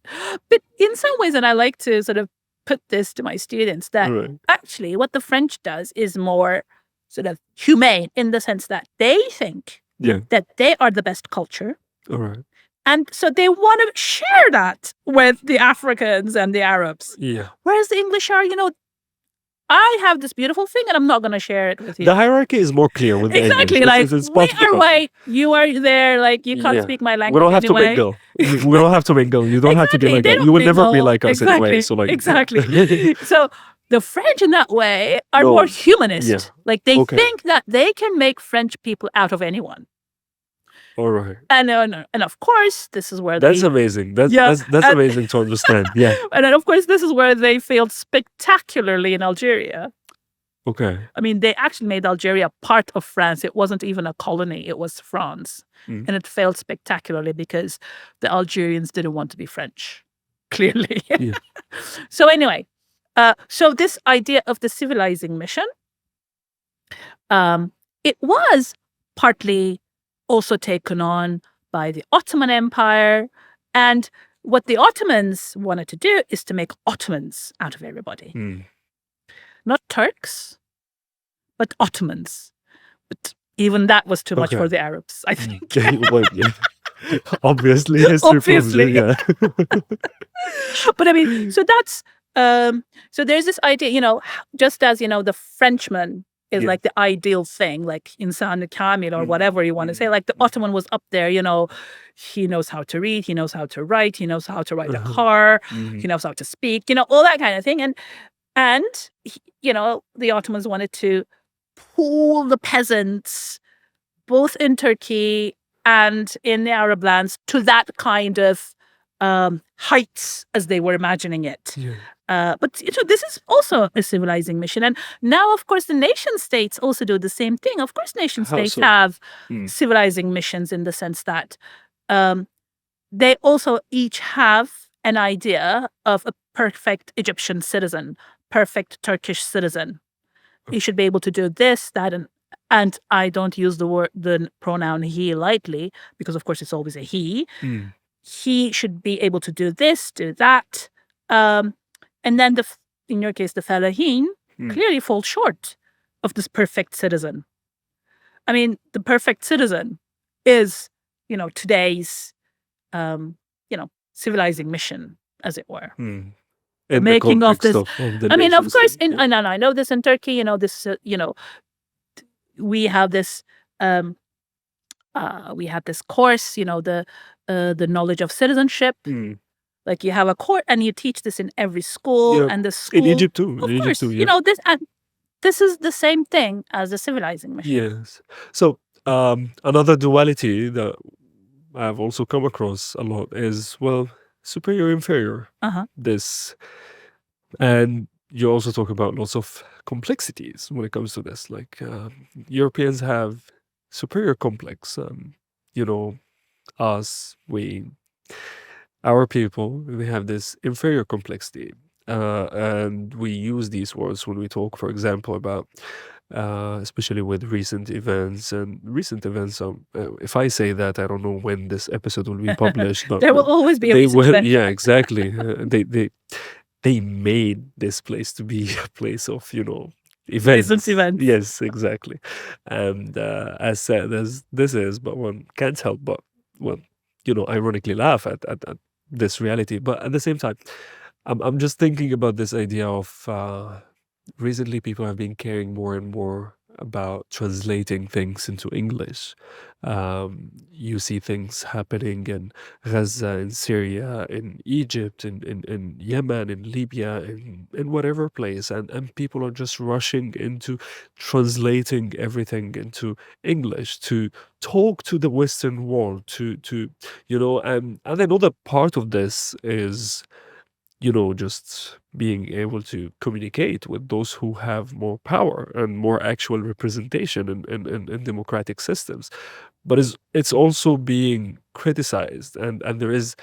But in some ways, and I like to sort of put this to my students, that actually what the French does is more sort of humane, in the sense that they think that they are the best culture. All right. And so they want to share that with the Africans and the Arabs. Yeah. Whereas the English are, I have this beautiful thing and I'm not going to share it with you. The hierarchy is more clear with the exactly. English. Like, we are white, you are there, like, you can't speak my language. We don't have anyway. to mingle. We don't have to mingle. You don't have to be like that. You will never be like us anyway. So like exactly. So the French in that way are more humanist. Yeah. Like they think that they can make French people out of anyone. All right. And of course, this is where that's amazing. That's amazing to understand. Yeah. And then of course, this is where they failed spectacularly in Algeria. Okay. I mean, they actually made Algeria part of France. It wasn't even a colony. It was France. And it failed spectacularly because the Algerians didn't want to be French, clearly. Yeah. So anyway, so this idea of the civilizing mission, it was partly also taken on by the Ottoman Empire. And what the Ottomans wanted to do is to make Ottomans out of everybody. Not Turks, but Ottomans. But even that was too much for the Arabs, I think. Obviously, history. But I mean, so that's so there's this idea, just as the Frenchman is like the ideal thing, like Insan Kamil or whatever you want to say. Like the Ottoman was up there, he knows how to read, he knows how to write, he knows how to ride a car, he knows how to speak, all that kind of thing. And the Ottomans wanted to pull the peasants, both in Turkey and in the Arab lands, to that kind of heights as they were imagining it. Yeah. But this is also a civilizing mission. And now, of course, the nation states also do the same thing. Of course, nation states have civilizing missions, in the sense that they also each have an idea of a perfect Egyptian citizen, perfect Turkish citizen. You should be able to do this, that, and I don't use the pronoun he lightly, because of course it's always a he. He should be able to do this, do that. And then in your case, the falahin clearly falls short of this perfect citizen. I mean, the perfect citizen is, today's, civilizing mission, as it were. Making of this. I mean, of course, and I know this in Turkey. This. We have this. We have this course. The knowledge of citizenship. Like you have a course, and you teach this in every school, and the school in Egypt too. Of course, this, and this is the same thing as the civilizing mission. Yes. So another duality that I've also come across a lot is, superior, inferior. This, and you also talk about lots of complexities when it comes to this. Like Europeans have superior complex. Our people, we have this inferior complexity, and we use these words when we talk, for example, about especially with recent events. And recent events, if I say that, I don't know when this episode will be published, but there will always be a recent event. Yeah, exactly. They made this place to be a place of events. Recent events. Yes, exactly. And as sad as this is, but one can't help but ironically laugh at this reality. But at the same time, I'm just thinking about this idea of recently people have been caring more and more about translating things into English. You see things happening in Gaza, in Syria, in Egypt, in Yemen, in Libya, in whatever place, and people are just rushing into translating everything into English to talk to the Western world, to and another part of this is just being able to communicate with those who have more power and more actual representation in democratic systems. But it's also being criticized, and there is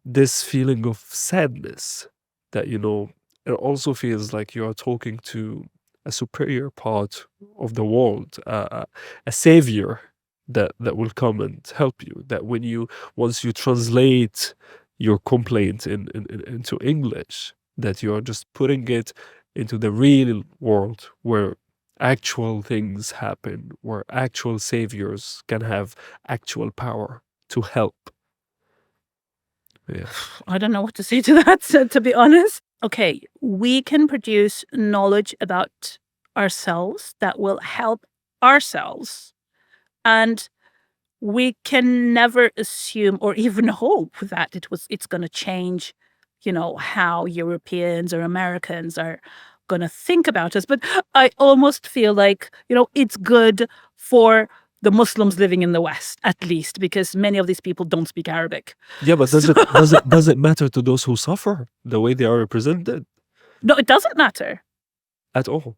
this feeling of sadness that, it also feels like you are talking to a superior part of the world, a savior that will come and help you. That once you translate your complaint into English, that you are just putting it into the real world where actual things happen, where actual saviors can have actual power to help. Yeah. I don't know what to say to that, to be honest. Okay, we can produce knowledge about ourselves that will help ourselves. And we can never assume or even hope that it's going to change, how Europeans or Americans are going to think about us. But I almost feel like, it's good for the Muslims living in the West, at least, because many of these people don't speak Arabic. Yeah, but does it matter to those who suffer the way they are represented? No, it doesn't matter at all.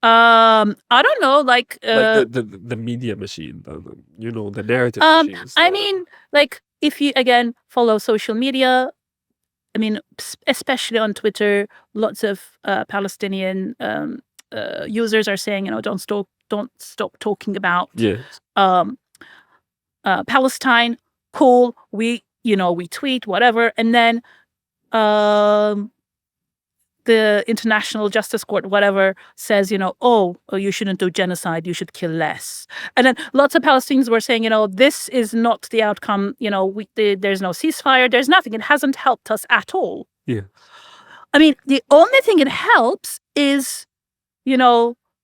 I don't know, like the media machine, the narrative machines. I mean, like, if you again follow social media, I mean, especially on Twitter, lots of Palestinian users are saying, don't stop talking about Palestine. Cool, we tweet whatever, and then the International Justice Court, whatever, says, you shouldn't do genocide, you should kill less. And then lots of Palestinians were saying, this is not the outcome, there's no ceasefire, there's nothing. It hasn't helped us at all. Yeah. I mean, the only thing it helps is,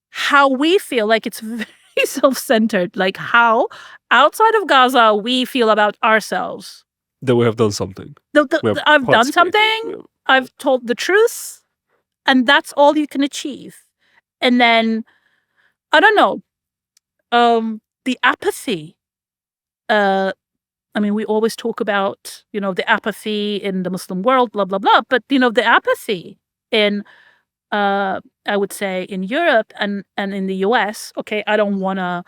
how we feel. Like, it's very self-centered, like how outside of Gaza we feel about ourselves. That we have done something. I've done something. Yeah. I've told the truth. And that's all you can achieve. And then, I don't know, the apathy. I mean, we always talk about, the apathy in the Muslim world, blah, blah, blah. But, the apathy in, I would say, in Europe and in the US, okay, I don't want to,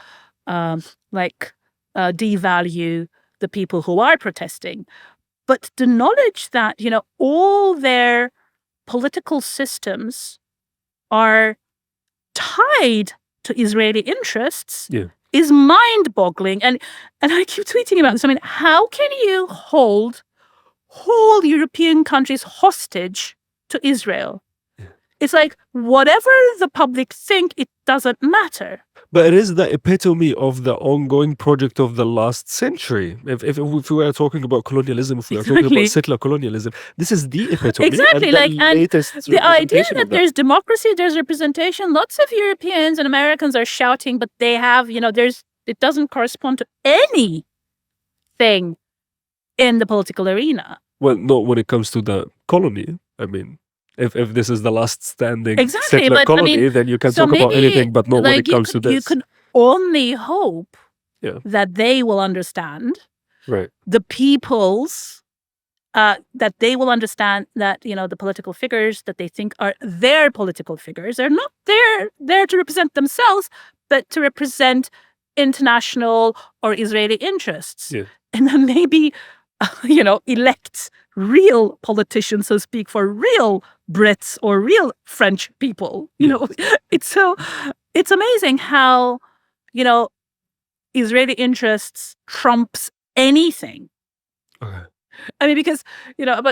devalue the people who are protesting. But the knowledge that, all their political systems are tied to Israeli interests is mind-boggling. And I keep tweeting about this. I mean, how can you hold whole European countries hostage to Israel? Yeah. It's like, whatever the public think, it doesn't matter. But it is the epitome of the ongoing project of the last century. If we were talking about colonialism, if we are talking about settler colonialism, this is the epitome. Exactly. And the idea that there's democracy, there's representation. Lots of Europeans and Americans are shouting, but they have, it doesn't correspond to anything in the political arena. Well, not when it comes to the colony. I mean, if this is the last standing settler colony, then you can talk about anything, but not when it comes to this. You can only hope that they will understand, the peoples, that they will understand that, the political figures that they think are their political figures are not there to represent themselves, but to represent international or Israeli interests. Yeah. And then maybe, elect real politicians who speak for real Brits or real French people. It's amazing how, Israeli interests trumps anything. Okay. I mean, because,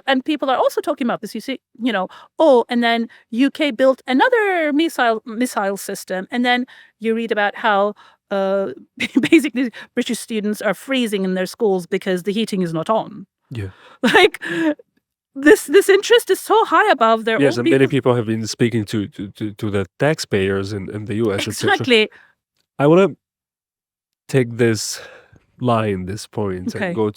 and people are also talking about this. You see, and then UK built another missile system. And then you read about how basically British students are freezing in their schools because the heating is not on. Yeah. this interest is so high above their Yes, own and many people's- people have been speaking to the taxpayers in the US, etc. Exactly. I want to take this line, this point, Okay. and go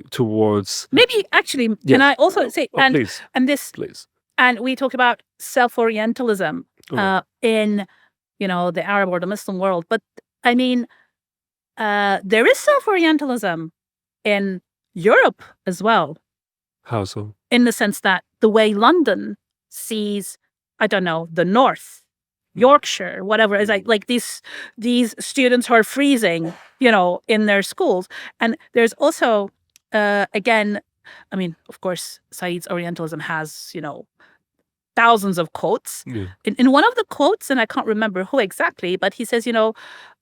towards. Maybe actually, Yeah. can I also say Oh, please, please. And we talk about self-Orientalism Okay. in, the Arab or the Muslim world. But I mean, there is self-Orientalism in Europe as well, How so? in the sense that the way London sees, I don't know, the North, Yorkshire, whatever, is like these students who are freezing, in their schools. And there's also, again, I mean, of course, Said's Orientalism has, thousands of quotes. Yeah. In one of the quotes, and I can't remember who exactly, but he says,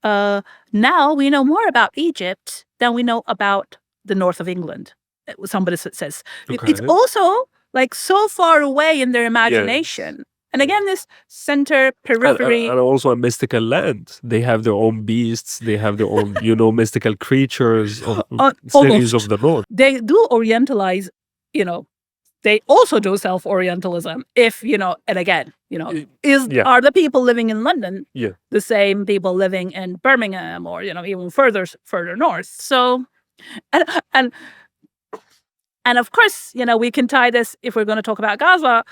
now we know more about Egypt than we know about the north of England. Somebody says. It's Okay. also like so far away in their imagination. And again, this center, periphery. And also a mystical land. They have their own beasts. They have their own, mystical creatures of cities of the north. They do Orientalize, they also do self-Orientalism. If, and again, are the people living in London the same people living in Birmingham or, even further north? So, and of course, we can tie this, if we're going to talk about Gaza,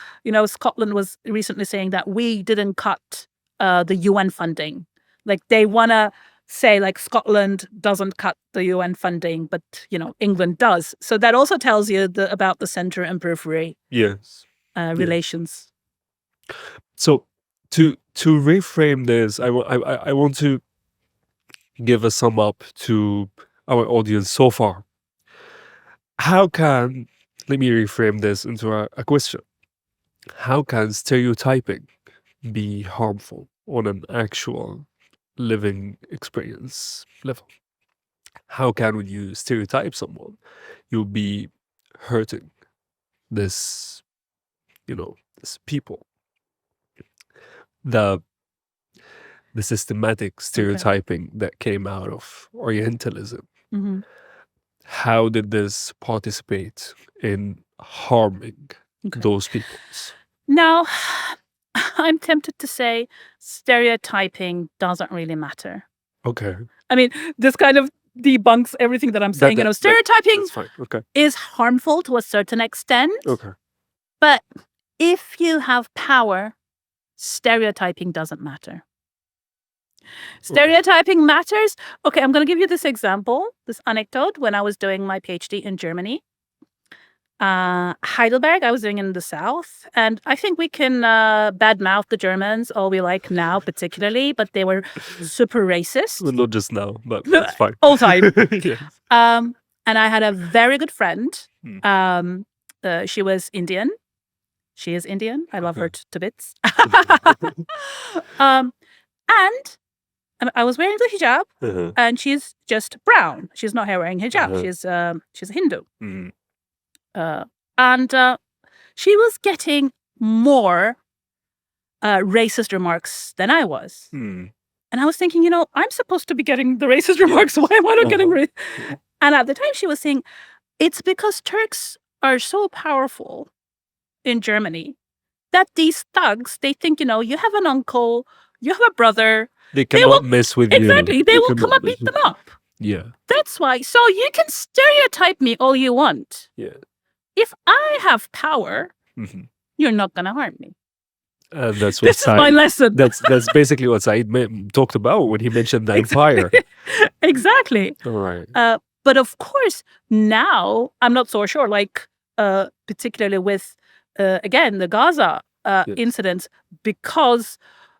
Scotland was recently saying that we didn't cut the UN funding. Like they want to say like Scotland doesn't cut the UN funding, but, England does. So that also tells you about the center and periphery relations. So to reframe this, I want to give a sum up to our audience so far. Let me reframe this into a question. How can stereotyping be harmful on an actual living experience level? How can, when you stereotype someone, you'll be hurting this people? The systematic stereotyping that came out of Orientalism. Mm-hmm. How did this participate in harming those peoples? Now, I'm tempted to say stereotyping doesn't really matter. Okay. I mean, this kind of debunks everything that I'm saying. Stereotyping is harmful to a certain extent. Okay. But if you have power, stereotyping doesn't matter. Stereotyping matters. Okay, I'm going to give you this example, this anecdote. When I was doing my PhD in Germany, Heidelberg, I was doing in the south, and I think we can badmouth the Germans all we like now, particularly, but they were super racist. Well, not just now, but that's fine. All time. Yes. And I had a very good friend. She was Indian. She is Indian. I love her to bits. And I was wearing the hijab, and she's just brown. She's not here wearing hijab. She's a Hindu. And she was getting more racist remarks than I was. And I was thinking, I'm supposed to be getting the racist remarks. Why am I not getting racist? And at the time she was saying, it's because Turks are so powerful in Germany that these thugs, they think, you have an uncle, you have a brother. They cannot mess with you. Exactly. They will come and beat them up. Yeah. That's why. So you can stereotype me all you want. Yeah. If I have power, you're not going to harm me. That's what this is my lesson. That's basically what Said talked about when he mentioned the empire. Exactly. All right. But of course, now I'm not so sure, like particularly with, again, the Gaza incidents, because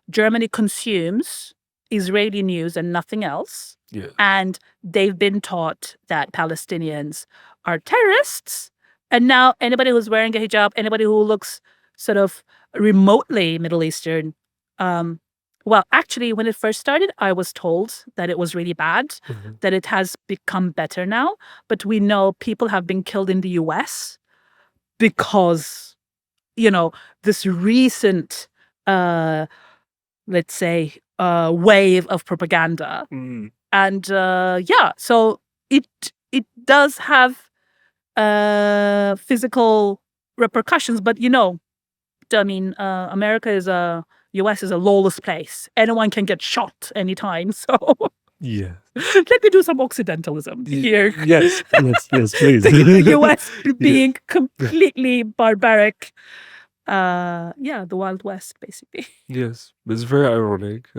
Germany consumes Israeli news and nothing else. Yeah. And they've been taught that Palestinians are terrorists. And now anybody who's wearing a hijab, anybody who looks sort of remotely Middle Eastern, well, actually, when it first started, I was told that it was really bad, that it has become better now. But we know people have been killed in the US because, this recent, let's say, wave of propaganda. And so it does have physical repercussions. But I mean, US is a lawless place. Anyone can get shot anytime. So Yeah. let me do some Occidentalism here. Yes, please. The US being completely barbaric. The Wild West, basically. Yes, it's very ironic.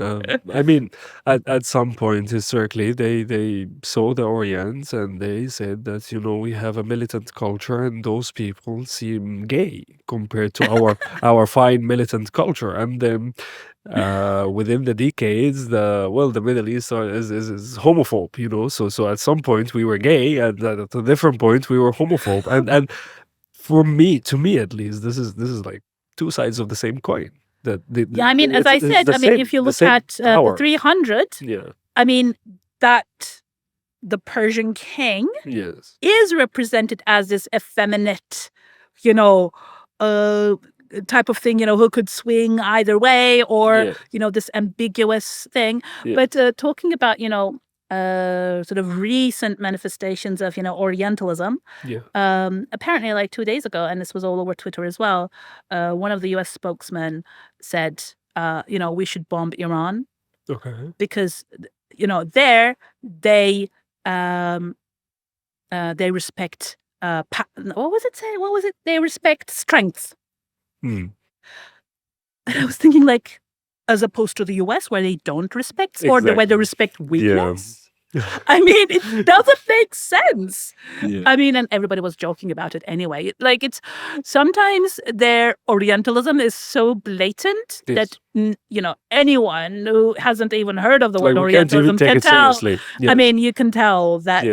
I mean, at some point historically, they saw the Orient and they said that we have a militant culture and those people seem gay compared to our fine militant culture. And then within the decades, the Middle East is homophobe. So at some point we were gay, and at a different point we were homophobe. And to me at least, this is like two sides of the same coin. I mean, as I said, if you look at the 300, I mean, that the Persian king is represented as this effeminate, type of thing, who could swing either way, or, this ambiguous thing. But talking about, sort of recent manifestations of, Orientalism. Apparently, like 2 days ago, and this was all over Twitter as well, one of the US spokesmen said, we should bomb Iran. Okay. Because, there they respect, what was it saying? What was it? They respect strength. And I was thinking, like, as opposed to the US, where they don't respect, or where they respect weakness. I mean, it doesn't make sense. I mean, and everybody was joking about it anyway. Like, it's sometimes their Orientalism is so blatant that anyone who hasn't even heard of the word Orientalism can tell. I mean, you can tell that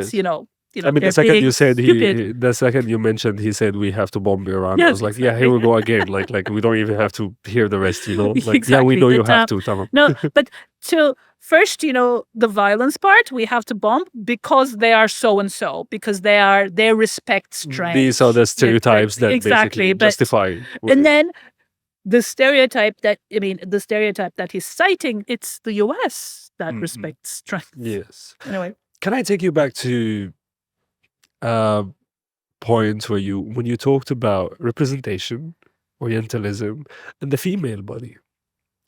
I mean, the second you mentioned, he said we have to bomb Iran. I was like, here we go again. Like we don't even have to hear the rest, Like, exactly. We know you have to. Tamam. No, but first, the violence part, we have to bomb because they are so and so, because they respect strength. These are the stereotypes that basically justify. And then the stereotype that he's citing, it's the US that respects strength. Yes. Anyway, can I take you back to point when you talked about representation, Orientalism, and the female body?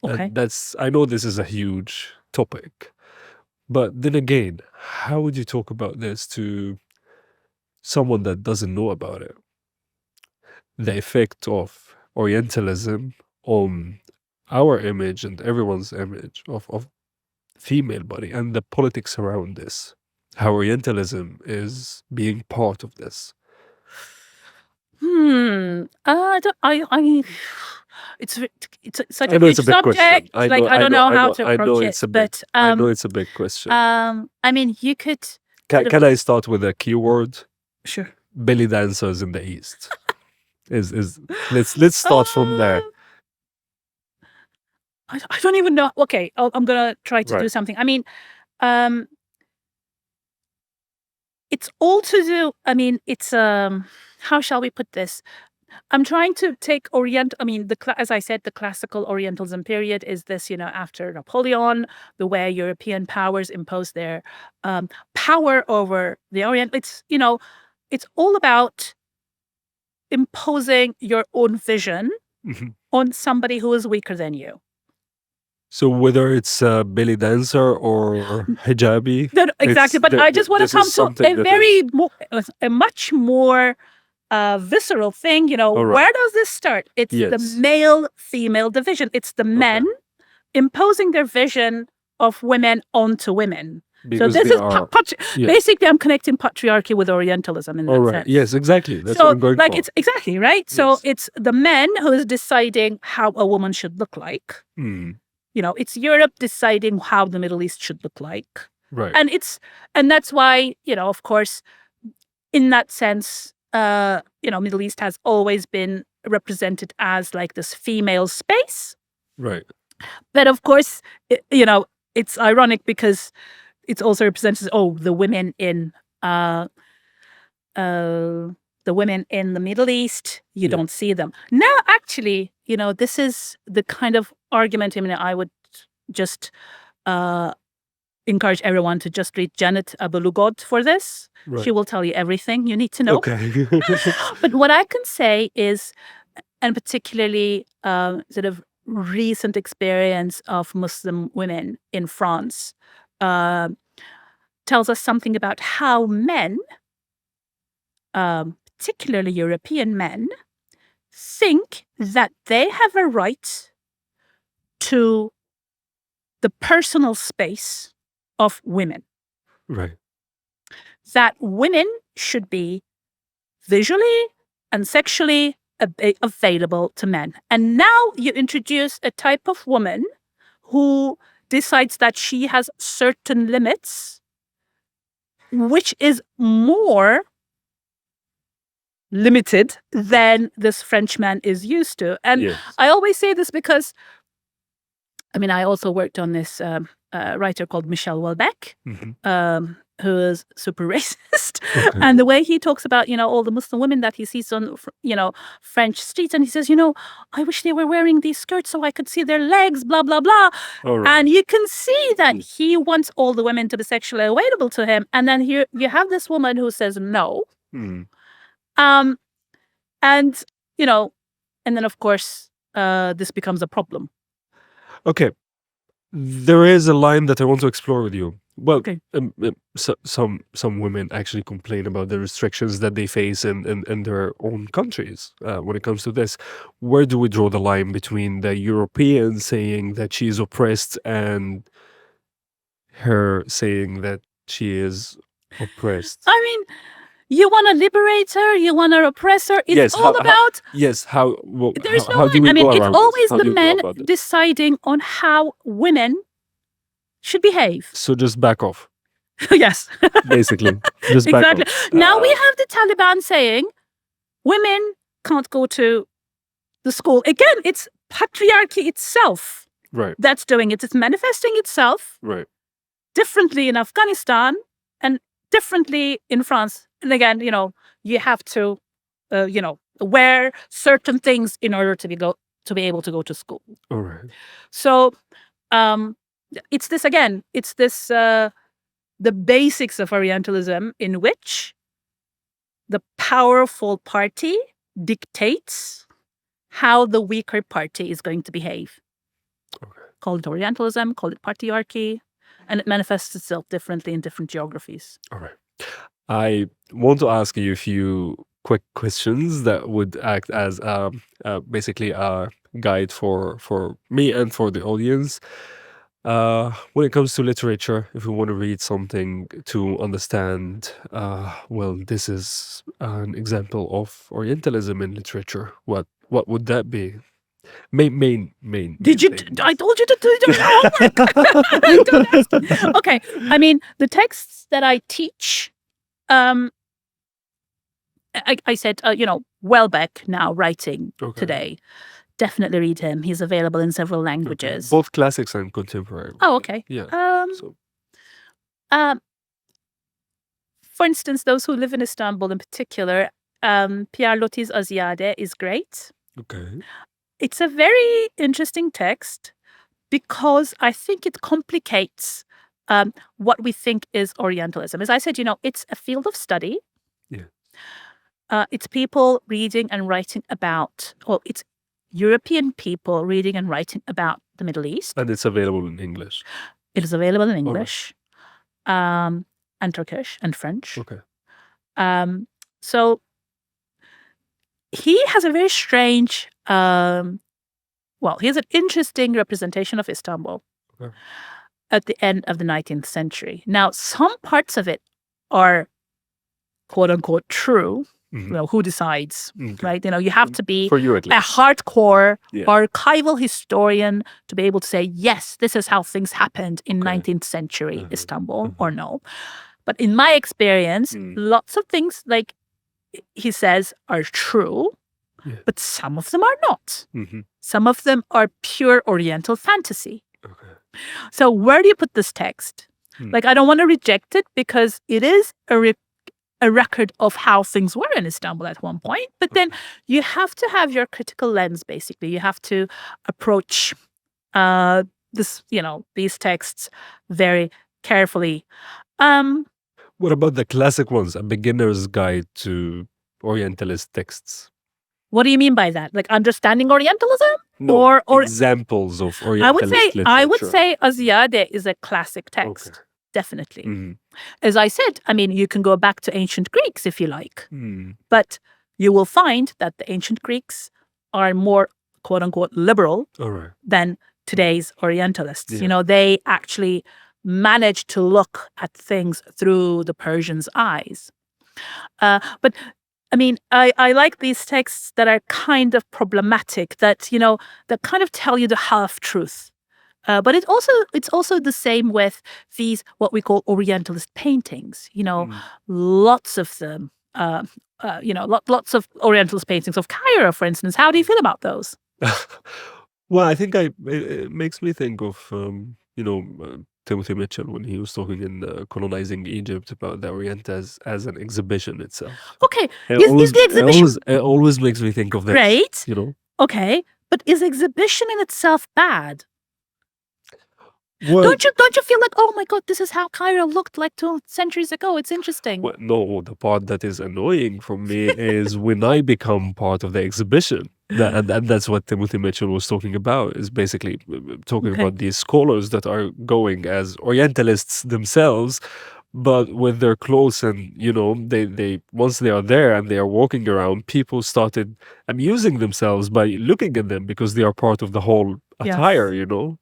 Okay. I know this is a huge topic, but then again, how would you talk about this to someone that doesn't know about it? The effect of Orientalism on our image and everyone's image of female body, and the politics around this. How Orientalism is being part of this. It's such a big subject. I don't know how to approach it. But I know it's a big question. I mean, you could. Can I start with a keyword? Sure. Belly dancers in the East. Let's start from there. I don't even know. Okay, I'm gonna try to do something. I mean, it's all to do. I mean, it's how shall we put this? I'm trying to take as I said, the classical Orientalism period is this, after Napoleon, the way European powers imposed their power over the Orient. It's all about imposing your own vision on somebody who is weaker than you. So whether it's a belly dancer or hijabi, exactly. But I just want to come to a much more visceral thing. Where does this start? It's the male-female division. It's the men imposing their vision of women onto women. Because so this is basically I'm connecting patriarchy with Orientalism in that sense. Yes, exactly. That's what I'm going for. It's exactly right. Yes. So it's the men who is deciding how a woman should look like. It's Europe deciding how the Middle East should look like. Right. And that's why, of course, in that sense, Middle East has always been represented as like this female space. Right. But of course, it's ironic because it's also represented as, the women in the Middle East, you don't see them. Now, actually, this is the kind of argument, I would just encourage everyone to just read Janet Abulugod for this. Right. She will tell you everything you need to know. Okay. But what I can say is, and particularly sort of recent experience of Muslim women in France, tells us something about how men, particularly European men, think that they have a right to the personal space of women. Right. That women should be visually and sexually available to men. And now you introduce a type of woman who decides that she has certain limits, which is more limited than this Frenchman is used to. And Yes. I always say this because, I mean, I also worked on this writer called Michel Houellebecq, who is super racist. Okay. And the way he talks about, all the Muslim women that he sees on, French streets. And he says, I wish they were wearing these skirts so I could see their legs, blah, blah, blah. All right. And you can see that he wants all the women to be sexually available to him. And then here you have this woman who says no. And, and then, of course, this becomes a problem. Okay. There is a line that I want to explore with you. Well, Okay. some women actually complain about the restrictions that they face in their own countries when it comes to this. Where do we draw the line between the European saying that she is oppressed and her saying that she is oppressed? I mean, you want to liberate her, you want to oppress her. It's Yes, all about... Yes, how There's no how do line. we I mean, go it's around this? always How the do you go men about it? deciding on how women should behave. So just back off, Yes. basically. Just back Exactly. off. Now we have the Taliban saying women can't go to the school. Again, it's patriarchy itself Right, that's doing it. It's manifesting itself right. differently in Afghanistan and differently in France. And again, you have to, wear certain things in order to be able to go to school. All right. So it's this again. It's this the basics of Orientalism in which the powerful party dictates how the weaker party is going to behave. Okay. Call it Orientalism, call it patriarchy, and it manifests itself differently in different geographies. All right. I want to ask you a few quick questions that would act as basically a guide for me and for the audience. When it comes to literature, if we want to read something to understand, well, this is an example of Orientalism in literature. What would that be? Main. Did you? things. I told you to do your homework. Don't ask me. Okay. I mean, the texts that I teach, I said, Houellebecq now writing Okay. today. Definitely read him. He's available in several languages. Both classics and contemporary. Oh, okay. Yeah. For instance, those who live in Istanbul in particular, Pierre Loti's Aziyade is great. Okay. It's a very interesting text because I think it complicates what we think is Orientalism. As I said, it's a field of study. Yeah. It's people reading and writing about, it's European people reading and writing about the Middle East. And it's available in English. It is available in English, and Turkish and French. Okay. So he has a very strange, he has an interesting representation of Istanbul at the end of the 19th century. Now, some parts of it are quote unquote true. Who decides, right? You have to be For you at a least. hardcore archival historian to be able to say, yes, this is how things happened in 19th century Istanbul, or no. But in my experience, lots of things, like he says, are true, but some of them are not. Some of them are pure Oriental fantasy. Okay. So where do you put this text? Like, I don't want to reject it because it is a record of how things were in Istanbul at one point. But then you have to have your critical lens, basically. You have to approach these texts very carefully. What about the classic ones? A beginner's guide to Orientalist texts. What do you mean by that? Like understanding Orientalism? No, or examples of Orientalist literature. I would say Aziyade is a classic text. Okay. Definitely. Mhm. As I said, I mean, you can go back to ancient Greeks if you like, Mm. but you will find that the ancient Greeks are more quote unquote liberal All right. than today's Orientalists. Yeah. You know, they actually managed to look at things through the Persians' eyes. But I mean, I like these texts that are kind of problematic, that, you know, that kind of tell you the half truth. But it's also the same with these what we call Orientalist paintings. You know, lots of them. You know, lots of Orientalist paintings of Cairo, for instance. How do you feel about those? Well, I think it makes me think of you know, Timothy Mitchell when he was talking in Colonizing Egypt about the Orient as an exhibition itself. Okay, is the exhibition it always makes me think of this. great? You know, Okay, but is exhibition in itself bad? well, Don't you feel like, oh my God, this is how Cairo looked like 2 centuries ago? It's interesting. well, no, the part that is annoying for me is when I become part of the exhibition. And that's what Timothy Mitchell was talking about, is basically talking Okay. about these scholars that are going as Orientalists themselves, but with their clothes, and you know, they once they are there and they are walking around, people started amusing themselves by looking at them because they are part of the whole attire, you know.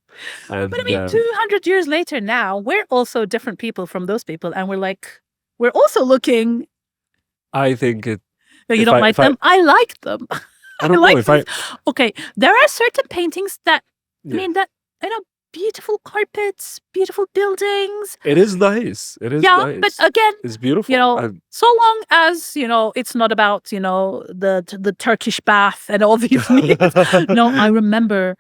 And But I mean, 200 years later now, we're also different people from those people. And we're also looking. I think it. You if don't I- like if I- them? I like them. I don't like know if I. Okay, there are certain paintings that, Yeah. I mean, that, you know, beautiful carpets, beautiful buildings. It is nice. It is nice. But again, it's beautiful. you know, And so long as, you know, it's not about, you know, the Turkish bath and all these things. No, I remember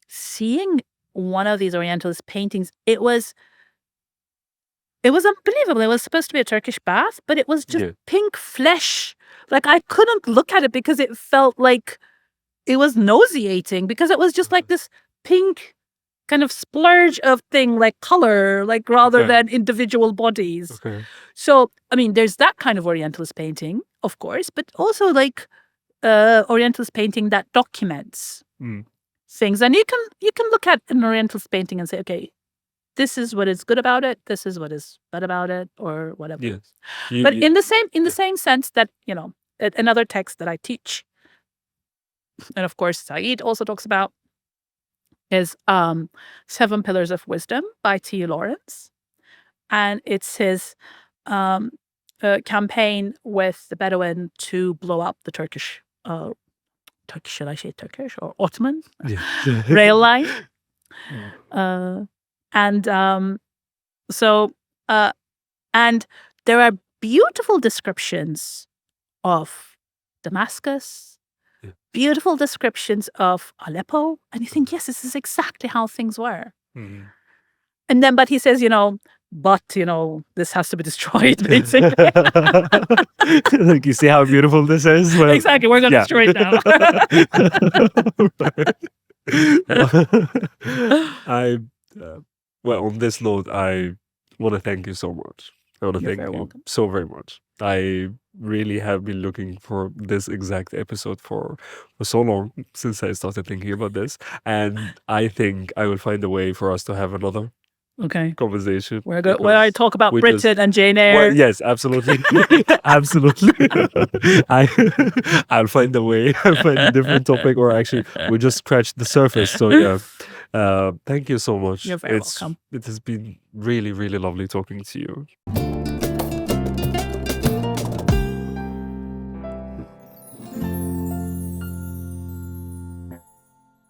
seeing one of these Orientalist paintings. It was unbelievable. It was supposed to be a Turkish bath, but it was just Yeah. pink flesh. Like I couldn't look at it because it felt like it was nauseating, because it was just like this pink kind of splurge of thing, like color, like rather Okay. than individual bodies. okay. So, I mean, there's that kind of Orientalist painting, of course, but also like Orientalist painting that documents Mm. things. And you can look at an Orientalist painting and say, okay, this is what is good about it, this is what is bad about it, or whatever. Yes. But in the same sense that, you know, another text that I teach, and of course Said also talks about, is 7 Pillars of Wisdom by T. Lawrence. And it's his campaign with the Bedouin to blow up the Turkish, should I say Turkish or Ottoman Yeah. rail line. And there are beautiful descriptions of Damascus, Yeah. beautiful descriptions of Aleppo, and you think, yes, this is exactly how things were. Mhm. And then, but he says, you know, this has to be destroyed, basically. Like, you see how beautiful this is? Well, Exactly, we're going to yeah. destroy it now. Well, on this note, I want to thank you so much. I want to You're thank very you welcome. so very much. I really have been looking for this exact episode for so long, since I started thinking about this. And I think I will find a way for us to have another Okay. conversation. Where I talk about we Britain just- and Jane Eyre. Well, yes, absolutely. Absolutely. I'll find a way. I'll find a different topic, or actually, we just scratched the surface. So, yeah. Thank you so much. You're very welcome. It has been really, really lovely talking to you.